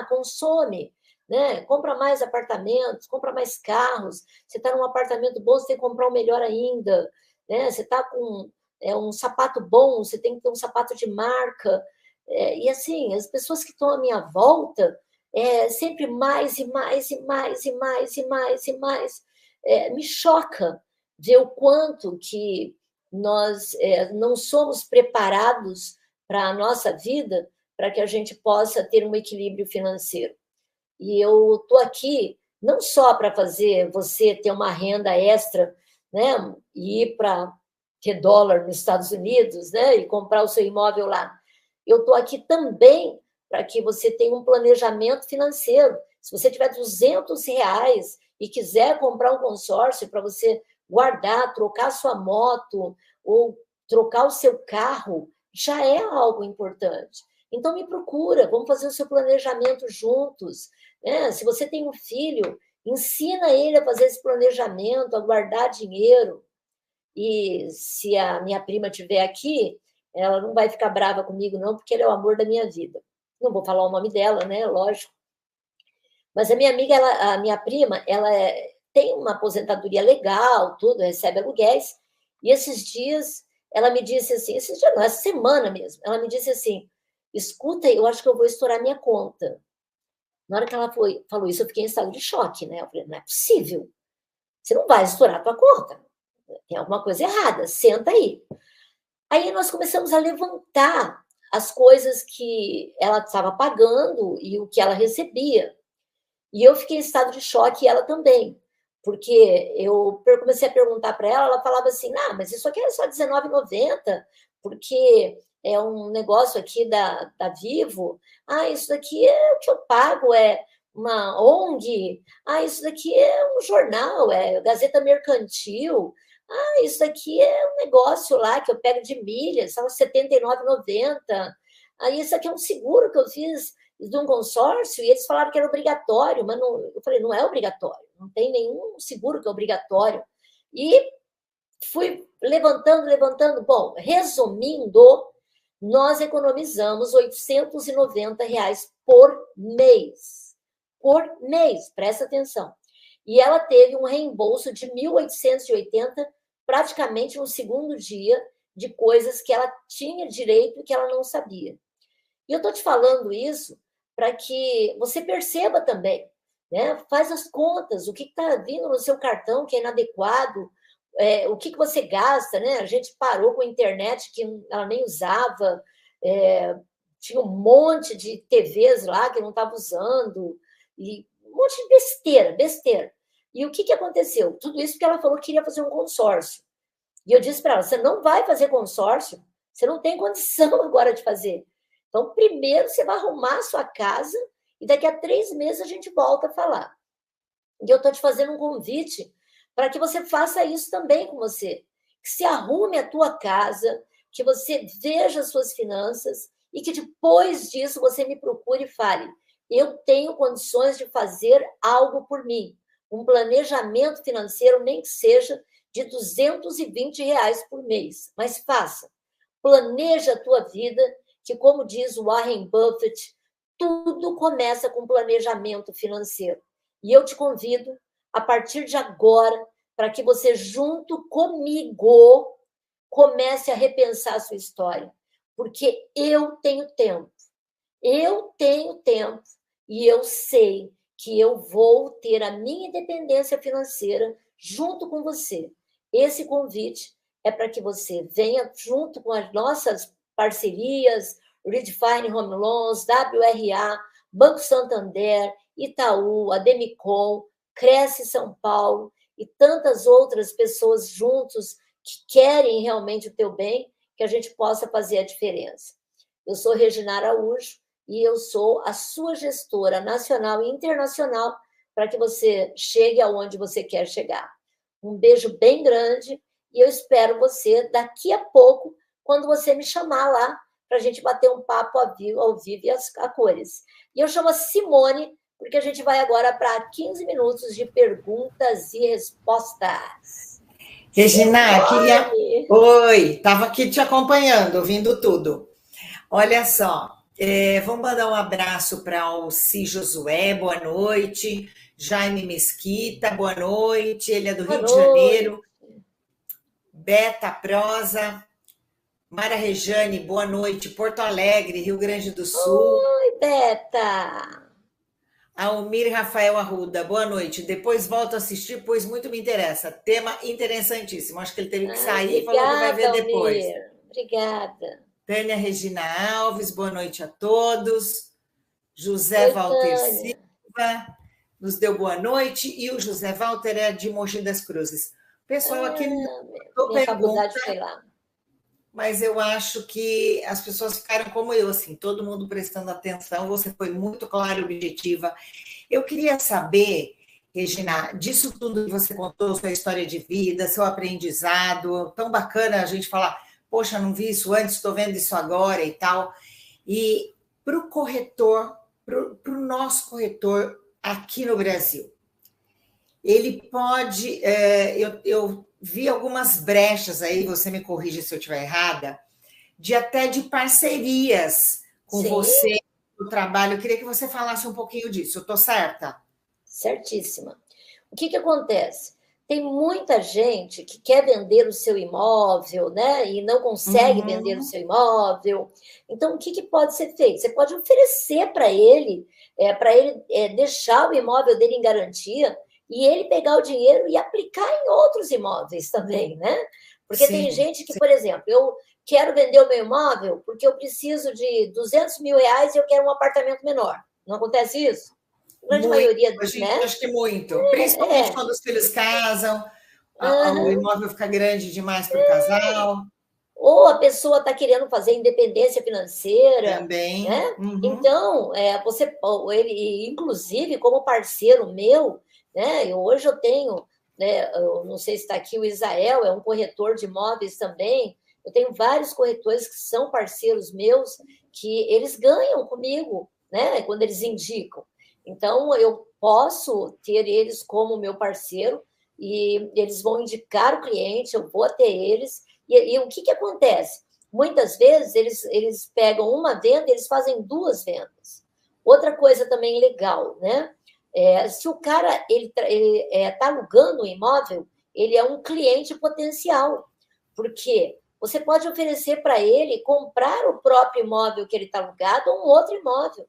[SPEAKER 3] consome, né? Compra mais apartamentos, compra mais carros. Você está num apartamento bom, você tem que comprar um melhor ainda, né? Você está com um sapato bom, você tem que ter um sapato de marca. E assim, as pessoas que estão à minha volta, sempre mais e mais e mais e mais e mais e mais. Me choca ver o quanto que nós não somos preparados para a nossa vida, para que a gente possa ter um equilíbrio financeiro. E eu estou aqui não só para fazer você ter uma renda extra, né, e ir para ter dólar nos Estados Unidos, né, e comprar o seu imóvel lá. Eu estou aqui também para que você tenha um planejamento financeiro. Se você tiver R$200 e quiser comprar um consórcio para você guardar, trocar sua moto ou trocar o seu carro, já é algo importante. Então, me procura, vamos fazer o seu planejamento juntos. Né? Se você tem um filho, ensina ele a fazer esse planejamento, a guardar dinheiro. E se a minha prima estiver aqui, ela não vai ficar brava comigo, não, porque ele é o amor da minha vida. Não vou falar o nome dela, né? Lógico. Mas a minha amiga, a minha prima, ela tem uma aposentadoria legal, tudo, recebe aluguéis. E esses dias, ela me disse assim, esses dias não, essa semana mesmo, ela me disse assim, escuta, eu acho que eu vou estourar minha conta. Na hora que ela falou isso, eu fiquei em estado de choque, né? Eu falei, não é possível. Você não vai estourar a tua conta. Tem alguma coisa errada, senta aí. Aí nós começamos a levantar as coisas que ela estava pagando e o que ela recebia. E eu fiquei em estado de choque e ela também. Porque eu comecei a perguntar para ela, ela falava assim, mas isso aqui é só R$19,90, porque é um negócio aqui da Vivo. Isso daqui é o que eu pago, é uma ONG. Isso daqui é um jornal, é Gazeta Mercantil. Isso daqui é um negócio lá que eu pego de milhas, são R$79,90. Isso aqui é um seguro que eu fiz de um consórcio e eles falaram que era obrigatório, mas não, eu falei, não é obrigatório, não tem nenhum seguro que é obrigatório. E fui levantando. Bom, resumindo, nós economizamos R$890 por mês. Por mês, presta atenção. E ela teve um reembolso de R$1.880 praticamente no segundo dia de coisas que ela tinha direito e que ela não sabia. E eu estou te falando isso para que você perceba também, né? Faz as contas, o que está vindo no seu cartão que é inadequado, o que você gasta, né? A gente parou com a internet que ela nem usava, tinha um monte de TVs lá que não estava usando, e um monte de besteira. E o que aconteceu? Tudo isso porque ela falou que queria fazer um consórcio. E eu disse para ela, você não vai fazer consórcio, você não tem condição agora de fazer. Então, primeiro você vai arrumar a sua casa e daqui a 3 meses a gente volta a falar. E eu estou te fazendo um convite para que você faça isso também com você. Que se arrume a tua casa, que você veja as suas finanças e que depois disso você me procure e fale, eu tenho condições de fazer algo por mim. Um planejamento financeiro, nem que seja de R$220 por mês. Mas faça. Planeja a tua vida, que, como diz o Warren Buffett, tudo começa com planejamento financeiro. E eu te convido, a partir de agora, para que você, junto comigo, comece a repensar a sua história. Porque eu tenho tempo. Eu tenho tempo e eu sei que eu vou ter a minha independência financeira junto com você. Esse convite é para que você venha junto com as nossas parcerias, Redefine Home Loans, WRA, Banco Santander, Itaú, Ademicon, Cresce São Paulo e tantas outras pessoas juntos que querem realmente o teu bem, que a gente possa fazer a diferença. Eu sou Regina Araújo e eu sou a sua gestora nacional e internacional para que você chegue aonde você quer chegar. Um beijo bem grande e eu espero você daqui a pouco, quando você me chamar lá, para a gente bater um papo ao vivo e a cores. E eu chamo a Simone, porque a gente vai agora para 15 minutos de perguntas e respostas.
[SPEAKER 2] Regina, queria... Oi, estava aqui te acompanhando, ouvindo tudo. Olha só, vamos mandar um abraço para Alci Josué, boa noite. Jaime Mesquita, boa noite. Ele é do Rio de Janeiro. Beta Prosa. Mara Rejane, boa noite. Porto Alegre, Rio Grande do Sul.
[SPEAKER 3] Oi, Beta.
[SPEAKER 2] Almir Rafael Arruda, boa noite. Depois volto a assistir, pois muito me interessa. Tema interessantíssimo. Acho que ele teve que sair e falou que vai ver depois.
[SPEAKER 3] Almir. Obrigada.
[SPEAKER 2] Tânia Regina Alves, boa noite a todos. José
[SPEAKER 3] Oi,
[SPEAKER 2] Walter
[SPEAKER 3] Tânia.
[SPEAKER 2] Silva nos deu boa noite, e o José Walter é de Mogi das Cruzes. O pessoal aqui não
[SPEAKER 3] Minha
[SPEAKER 2] pergunta,
[SPEAKER 3] faculdade foi lá.
[SPEAKER 2] mas eu acho que as pessoas ficaram como eu, assim, todo mundo prestando atenção, você foi muito clara e objetiva. Eu queria saber, Regina, disso tudo que você contou, sua história de vida, seu aprendizado, tão bacana a gente falar, poxa, não vi isso antes, estou vendo isso agora e tal. E para o corretor, para o nosso corretor aqui no Brasil, ele pode, eu vi algumas brechas aí, você me corrige se eu estiver errada, até de parcerias com
[SPEAKER 3] Sim.
[SPEAKER 2] você no trabalho. Eu queria que você falasse um pouquinho disso. Eu estou certa?
[SPEAKER 3] Certíssima. O que acontece? Tem muita gente que quer vender o seu imóvel, né? E não consegue vender o seu imóvel. Então, o que pode ser feito? Você pode oferecer para ele deixar o imóvel dele em garantia e ele pegar o dinheiro e aplicar em outros imóveis também, né? Porque tem gente que, por exemplo, eu quero vender o meu imóvel porque eu preciso de 200 mil reais e eu quero um apartamento menor. Não acontece isso? A grande maioria, né?
[SPEAKER 2] Acho que muito. Principalmente quando os filhos casam, o imóvel fica grande demais para o casal.
[SPEAKER 3] Ou a pessoa está querendo fazer independência financeira.
[SPEAKER 2] Também.
[SPEAKER 3] Né? Então, ele, inclusive, como parceiro meu, né? Hoje eu tenho, né? Eu não sei se está aqui o Isael, é um corretor de imóveis também. Eu tenho vários corretores que são parceiros meus, que eles ganham comigo, né? Quando eles indicam. Então, eu posso ter eles como meu parceiro e eles vão indicar o cliente, eu vou até eles. E o que acontece? Muitas vezes, eles pegam uma venda e eles fazem 2 vendas. Outra coisa também legal, né? Se o cara está alugando um imóvel, ele é um cliente potencial. Porque você pode oferecer para ele comprar o próprio imóvel que ele está alugado ou um outro imóvel.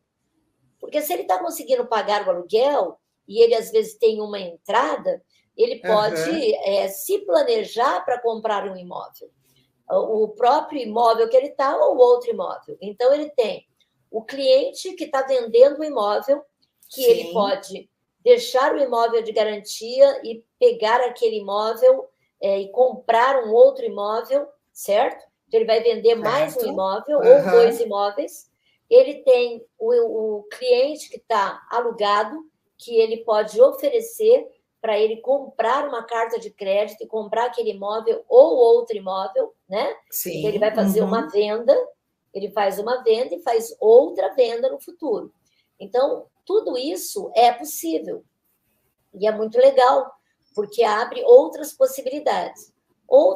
[SPEAKER 3] Porque se ele está conseguindo pagar o aluguel e ele, às vezes, tem uma entrada, ele pode se planejar para comprar um imóvel. O próprio imóvel que ele está ou outro imóvel. Então, ele tem o cliente que está vendendo o imóvel, que ele pode deixar o imóvel de garantia e pegar aquele imóvel e comprar um outro imóvel, certo? Então, ele vai vender mais um imóvel ou 2 imóveis. Ele tem o cliente que está alugado, que ele pode oferecer para ele comprar uma carta de crédito e comprar aquele imóvel ou outro imóvel, né?
[SPEAKER 2] Sim.
[SPEAKER 3] Então, ele vai fazer uma venda, ele faz uma venda e faz outra venda no futuro. Então, tudo isso é possível. E é muito legal, porque abre outras possibilidades.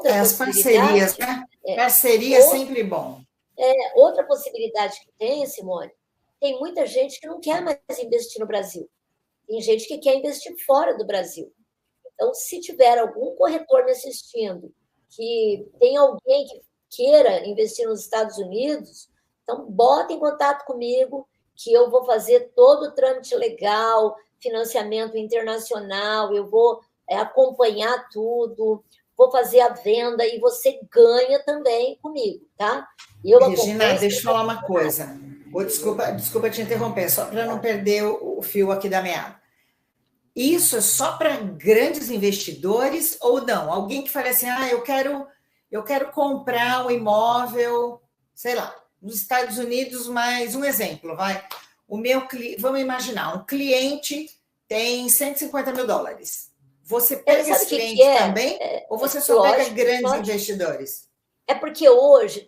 [SPEAKER 2] As parcerias, né? Parceria é sempre bom.
[SPEAKER 3] Outra possibilidade que tem, Simone, tem muita gente que não quer mais investir no Brasil. Tem gente que quer investir fora do Brasil. Então, se tiver algum corretor me assistindo, que tem alguém que queira investir nos Estados Unidos, então bota em contato comigo, que eu vou fazer todo o trâmite legal, financiamento internacional, eu vou acompanhar tudo, vou fazer a venda e você ganha também comigo, tá?
[SPEAKER 2] Regina, deixa eu falar uma coisa. Desculpa te interromper, só para não perder o fio aqui da meada. Isso é só para grandes investidores ou não? Alguém que fale assim, eu quero comprar um imóvel, sei lá, nos Estados Unidos, mais um exemplo, vai. Vamos imaginar, um cliente tem 150 mil dólares. Você pega esse cliente também? Ou você só pega grandes investidores?
[SPEAKER 3] É porque hoje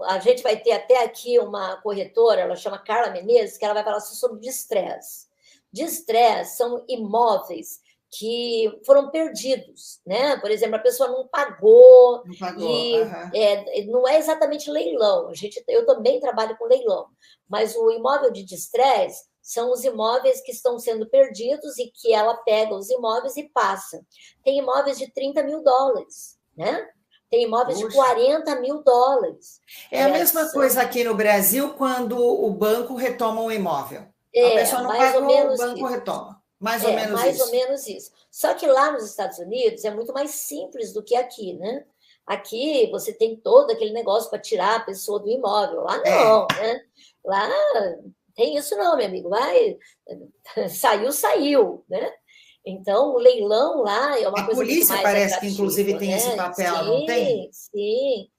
[SPEAKER 3] a gente vai ter até aqui uma corretora, ela chama Carla Menezes, que ela vai falar sobre distress. Distress são imóveis que foram perdidos, né? Por exemplo, a pessoa não pagou e não é exatamente leilão. Eu também trabalho com leilão, mas o imóvel de distress são os imóveis que estão sendo perdidos e que ela pega os imóveis e passa. Tem imóveis de 30 mil dólares, né? Tem imóveis de 40 mil dólares.
[SPEAKER 2] É a mesma coisa aqui no Brasil quando o banco retoma um imóvel. A pessoa não pagou, o banco retoma. Mais ou menos isso.
[SPEAKER 3] Mais ou menos isso. Só que lá nos Estados Unidos é muito mais simples do que aqui, né? Aqui você tem todo aquele negócio para tirar a pessoa do imóvel. Lá não, né? Lá tem isso não, meu amigo. Vai, saiu, né? Então, o leilão lá é uma coisa muito mais atrativa. A polícia
[SPEAKER 2] parece que, inclusive, tem esse papel,
[SPEAKER 3] sim,
[SPEAKER 2] não tem?
[SPEAKER 3] Sim.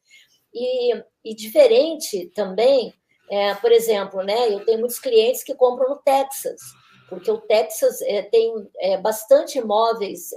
[SPEAKER 3] E diferente também, por exemplo, né? Eu tenho muitos clientes que compram no Texas, porque o Texas tem bastante imóveis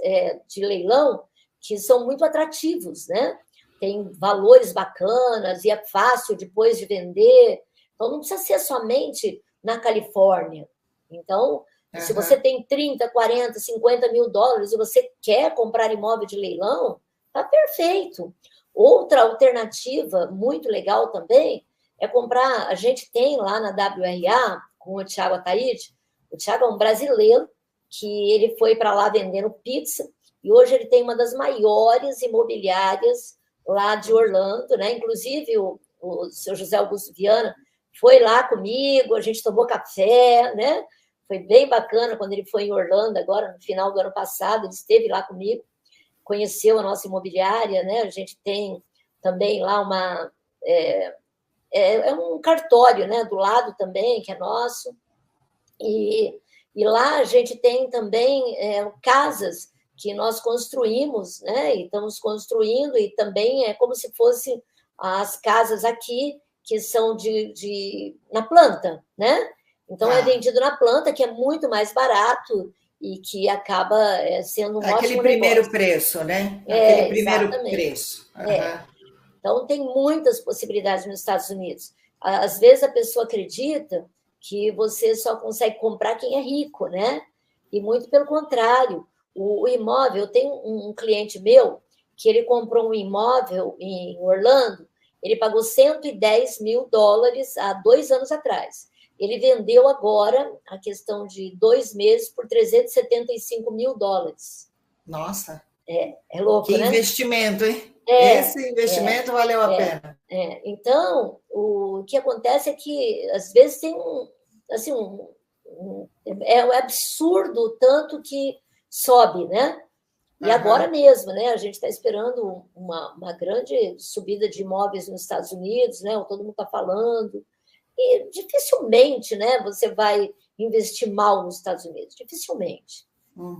[SPEAKER 3] de leilão que são muito atrativos, né? Tem valores bacanas e é fácil depois de vender. Então, não precisa ser somente na Califórnia. Então, se você tem 30, 40, 50 mil dólares e você quer comprar imóvel de leilão, tá perfeito. Outra alternativa muito legal também é comprar. A gente tem lá na WRA, com o Thiago Ataíde, o Thiago é um brasileiro que ele foi para lá vendendo pizza e hoje ele tem uma das maiores imobiliárias lá de Orlando, né? Inclusive o seu José Augusto Viana foi lá comigo, a gente tomou café, né? Foi bem bacana quando ele foi em Orlando agora, no final do ano passado, ele esteve lá comigo, conheceu a nossa imobiliária, né? A gente tem também lá um cartório, né? Do lado também, que é nosso. E lá a gente tem também casas que nós construímos, né? E estamos construindo, e também é como se fossem as casas aqui, que são na planta, né? Então, é vendido na planta, que é muito mais barato e que acaba sendo um ótimo negócio.
[SPEAKER 2] Aquele primeiro preço, né? Aquele primeiro
[SPEAKER 3] exatamente.
[SPEAKER 2] preço.
[SPEAKER 3] Então, tem muitas possibilidades nos Estados Unidos. Às vezes, a pessoa acredita que você só consegue comprar quem é rico, né? E muito pelo contrário. O imóvel, eu tenho um cliente meu que ele comprou um imóvel em Orlando, ele pagou 110 mil dólares há 2 anos atrás. Ele vendeu agora, a questão de 2 meses, por 375 mil dólares.
[SPEAKER 2] Nossa!
[SPEAKER 3] É louco,
[SPEAKER 2] que
[SPEAKER 3] né?
[SPEAKER 2] Investimento, hein? Esse investimento valeu a pena.
[SPEAKER 3] Então, o que acontece é que, às vezes, tem é absurdo o tanto que sobe, né? E agora mesmo, né? A gente está esperando uma grande subida de imóveis nos Estados Unidos, né? Todo mundo está falando. E dificilmente, né, você vai investir mal nos Estados Unidos, dificilmente.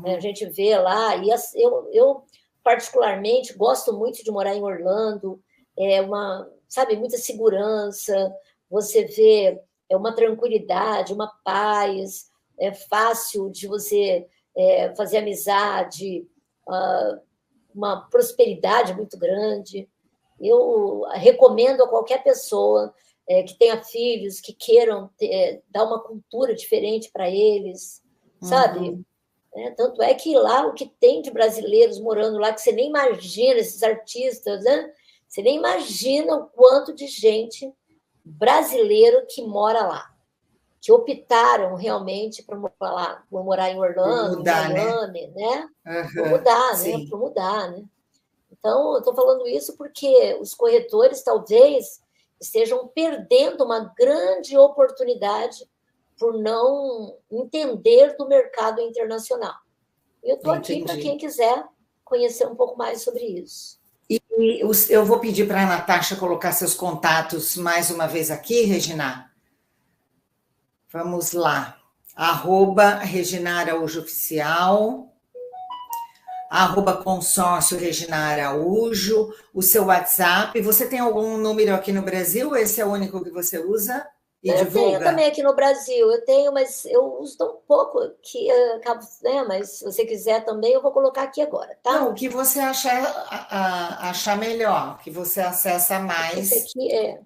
[SPEAKER 3] A gente vê lá, e eu particularmente gosto muito de morar em Orlando, muita segurança, você vê uma tranquilidade, uma paz, é fácil de você fazer amizade, uma prosperidade muito grande. Eu recomendo a qualquer pessoa que tenha filhos, que queiram dar uma cultura diferente para eles, sabe? Tanto é que lá o que tem de brasileiros morando lá, que você nem imagina, esses artistas, né? Você nem imagina o quanto de gente brasileiro que mora lá, que optaram realmente por morar em Orlando,
[SPEAKER 2] mudar,
[SPEAKER 3] em Miami, né? Por mudar, né? Então, eu estou falando isso porque os corretores talvez estejam perdendo uma grande oportunidade por não entender do mercado internacional. Eu estou aqui para quem quiser conhecer um pouco mais sobre isso.
[SPEAKER 2] E eu vou pedir para a Natasha colocar seus contatos mais uma vez aqui, Regina. Vamos lá. @Regina Araújo Oficial. @consórcio Regina Araújo, o seu WhatsApp. Você tem algum número aqui no Brasil? Esse é o único que você usa e divulga?
[SPEAKER 3] Eu tenho também aqui no Brasil, mas eu uso tão pouco que acabo, né? Mas se você quiser também, eu vou colocar aqui agora, tá?
[SPEAKER 2] Não, o que você achar melhor, que você acessa mais.
[SPEAKER 3] Esse aqui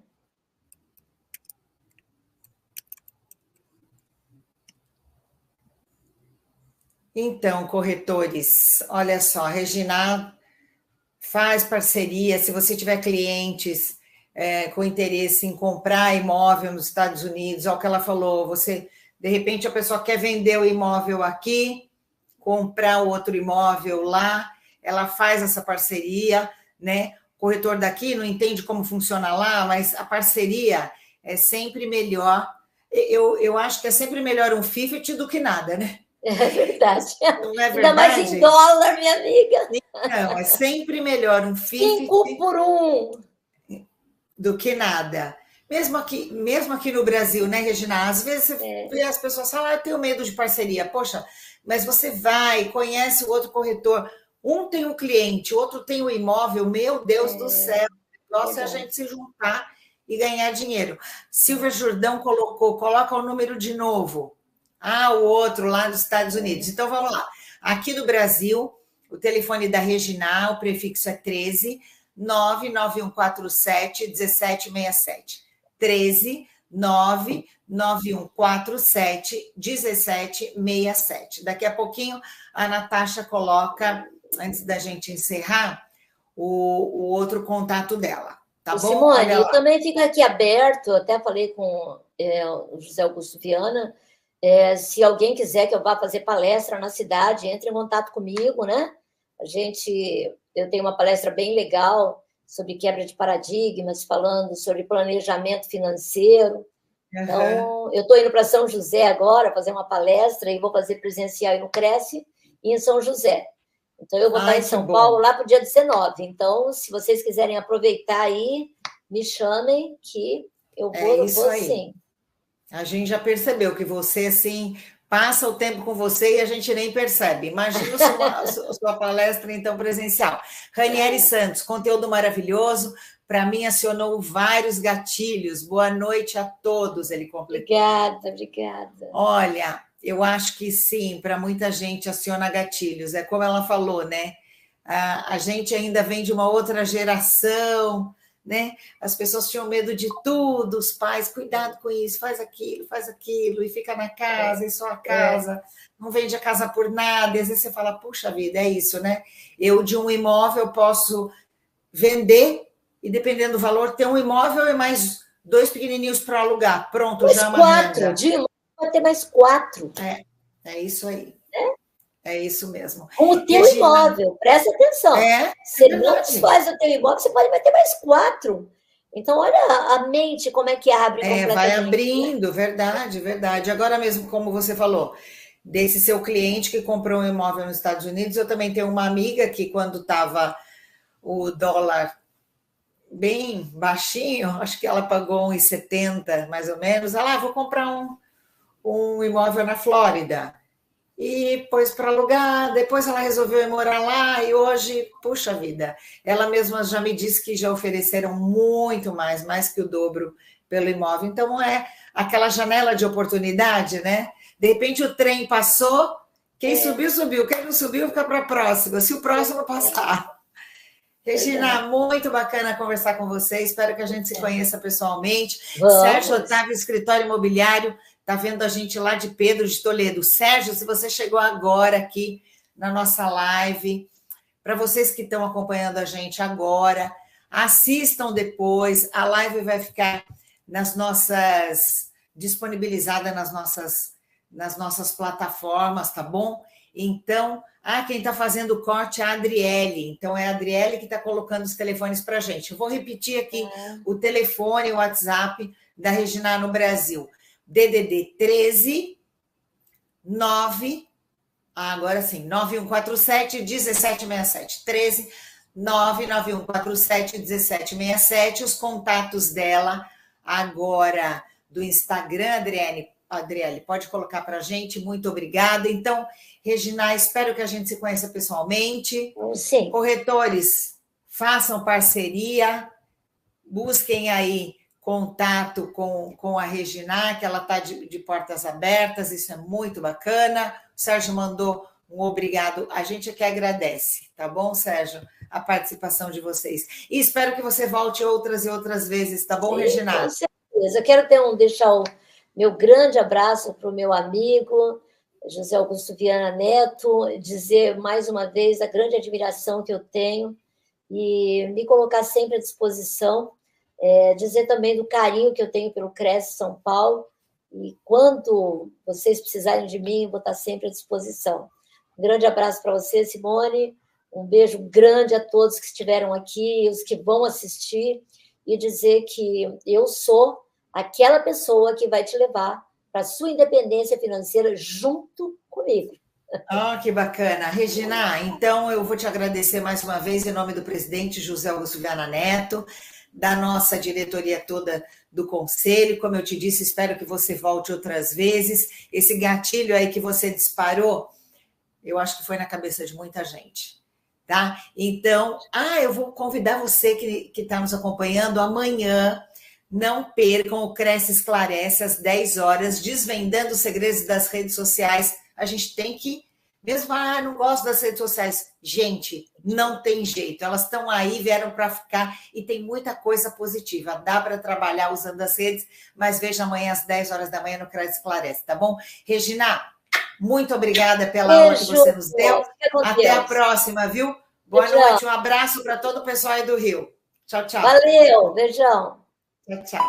[SPEAKER 2] Então, corretores, olha só, a Regina faz parceria. Se você tiver clientes com interesse em comprar imóvel nos Estados Unidos, olha o que ela falou, de repente a pessoa quer vender o imóvel aqui, comprar outro imóvel lá, ela faz essa parceria, né? O corretor daqui não entende como funciona lá, mas a parceria é sempre melhor. Eu acho que é sempre melhor um 50 do que nada, né?
[SPEAKER 3] É verdade.
[SPEAKER 2] Não é
[SPEAKER 3] Ainda mais
[SPEAKER 2] verdade?
[SPEAKER 3] em dólar, minha amiga.
[SPEAKER 2] Não, é sempre melhor um
[SPEAKER 3] 5 por 1.
[SPEAKER 2] do que nada. Mesmo aqui no Brasil, né, Regina? Às vezes você vê as pessoas falam, eu tenho medo de parceria. Poxa, mas você vai, conhece o outro corretor, um tem o cliente, o outro tem o imóvel, meu Deus do céu, o negócio é a gente se juntar e ganhar dinheiro. Silvia Jordão coloca o número de novo. O outro lá dos Estados Unidos. Então, vamos lá. Aqui no Brasil, o telefone da Regina, o prefixo é 13 99147 1767. 13 99147 1767. Daqui a pouquinho a Natasha coloca, antes da gente encerrar, o outro contato dela. Tá bom?
[SPEAKER 3] Simone, eu também fico aqui aberto, até falei com o José Augusto Viana, se alguém quiser que eu vá fazer palestra na cidade, entre em contato comigo, né? Eu tenho uma palestra bem legal sobre quebra de paradigmas, falando sobre planejamento financeiro. Uhum. Então, eu estou indo para São José agora fazer uma palestra e vou fazer presencial no Cresce e em São José. Então, eu vou estar em São Paulo lá para o dia 19. Então, se vocês quiserem aproveitar aí, me chamem que eu vou sim.
[SPEAKER 2] A gente já percebeu que você, assim, passa o tempo com você e a gente nem percebe. Imagina sua palestra, então, presencial. Ranieri Santos, conteúdo maravilhoso. Para mim, acionou vários gatilhos. Boa noite a todos, ele completou.
[SPEAKER 3] Obrigada.
[SPEAKER 2] Olha, eu acho que sim, para muita gente aciona gatilhos. É como ela falou, né? A gente ainda vem de uma outra geração, né? As pessoas tinham medo de tudo, os pais, cuidado com isso, faz aquilo, e fica na casa, e só a casa, não vende a casa por nada, e às vezes você fala, puxa vida, é isso, né? Eu, de um imóvel, posso vender, e dependendo do valor, ter um imóvel e mais 2 pequenininhos para alugar, pronto, já é uma renda.
[SPEAKER 3] De imóvel vai ter mais 4.
[SPEAKER 2] É isso aí. É isso mesmo.
[SPEAKER 3] Com o teu imóvel, presta atenção. Você não desfaz o teu imóvel, você pode ter mais 4. Então, olha a mente como é que abre completamente.
[SPEAKER 2] Vai abrindo, verdade. Agora mesmo, como você falou, desse seu cliente que comprou um imóvel nos Estados Unidos, eu também tenho uma amiga que, quando estava o dólar bem baixinho, acho que ela pagou uns 70, mais ou menos, ela, vou comprar um imóvel na Flórida. E pôs para alugar, depois ela resolveu ir morar lá e hoje, puxa vida, ela mesma já me disse que já ofereceram muito mais que o dobro pelo imóvel. Então, é aquela janela de oportunidade, né? De repente o trem passou, quem subiu, quem não subiu fica para a próxima, se o próximo passar. Regina, muito bacana conversar com você, espero que a gente se conheça pessoalmente. Sérgio Otávio, Escritório Imobiliário, está vendo a gente lá de Pedro de Toledo. Sérgio, se você chegou agora aqui na nossa live, para vocês que estão acompanhando a gente agora, assistam depois, a live vai ficar disponibilizada nas nossas plataformas, tá bom? Então, quem está fazendo o corte é a Adriele. Então, é a Adriele que está colocando os telefones para a gente. Eu vou repetir aqui o telefone, o WhatsApp da Regina no Brasil. DDD 13 9, agora sim, 9147 1767. 13 99147 1767. Os contatos dela agora do Instagram, Adriele, pode colocar para a gente, muito obrigada. Então, Regina, espero que a gente se conheça pessoalmente.
[SPEAKER 3] Sim.
[SPEAKER 2] Corretores, façam parceria, busquem aí contato com a Regina, que ela está de portas abertas, isso é muito bacana. O Sérgio mandou um obrigado, a gente é que agradece, tá bom, Sérgio? A participação de vocês. E espero que você volte outras e outras vezes, tá bom, Regina?
[SPEAKER 3] Com certeza. Eu quero deixar o meu grande abraço para o meu amigo José Augusto Viana Neto, dizer mais uma vez a grande admiração que eu tenho e me colocar sempre à disposição. Dizer também do carinho que eu tenho pelo Cresce São Paulo, e quando vocês precisarem de mim, vou estar sempre à disposição. Um grande abraço para você, Simone, um beijo grande a todos que estiveram aqui, os que vão assistir, e dizer que eu sou aquela pessoa que vai te levar para a sua independência financeira junto comigo.
[SPEAKER 2] Que bacana. Regina, então eu vou te agradecer mais uma vez em nome do presidente José Augusto Viana Neto, da nossa diretoria toda do Conselho. Como eu te disse, espero que você volte outras vezes. Esse gatilho aí que você disparou, eu acho que foi na cabeça de muita gente, tá? Então, eu vou convidar você que está nos acompanhando amanhã. Não percam o Cresce Esclarece às 10 horas, desvendando os segredos das redes sociais. A gente tem que, mesmo, não gosto das redes sociais. Gente, não tem jeito. Elas estão aí, vieram para ficar e tem muita coisa positiva. Dá para trabalhar usando as redes, mas veja amanhã às 10 horas da manhã no Cresce Esclarece, tá bom? Regina, muito obrigada pela aula que você nos deu. Até a próxima, viu? Boa noite, um abraço para todo o pessoal aí do Rio. Tchau, tchau.
[SPEAKER 3] Valeu, beijão.
[SPEAKER 2] Tchau, tchau.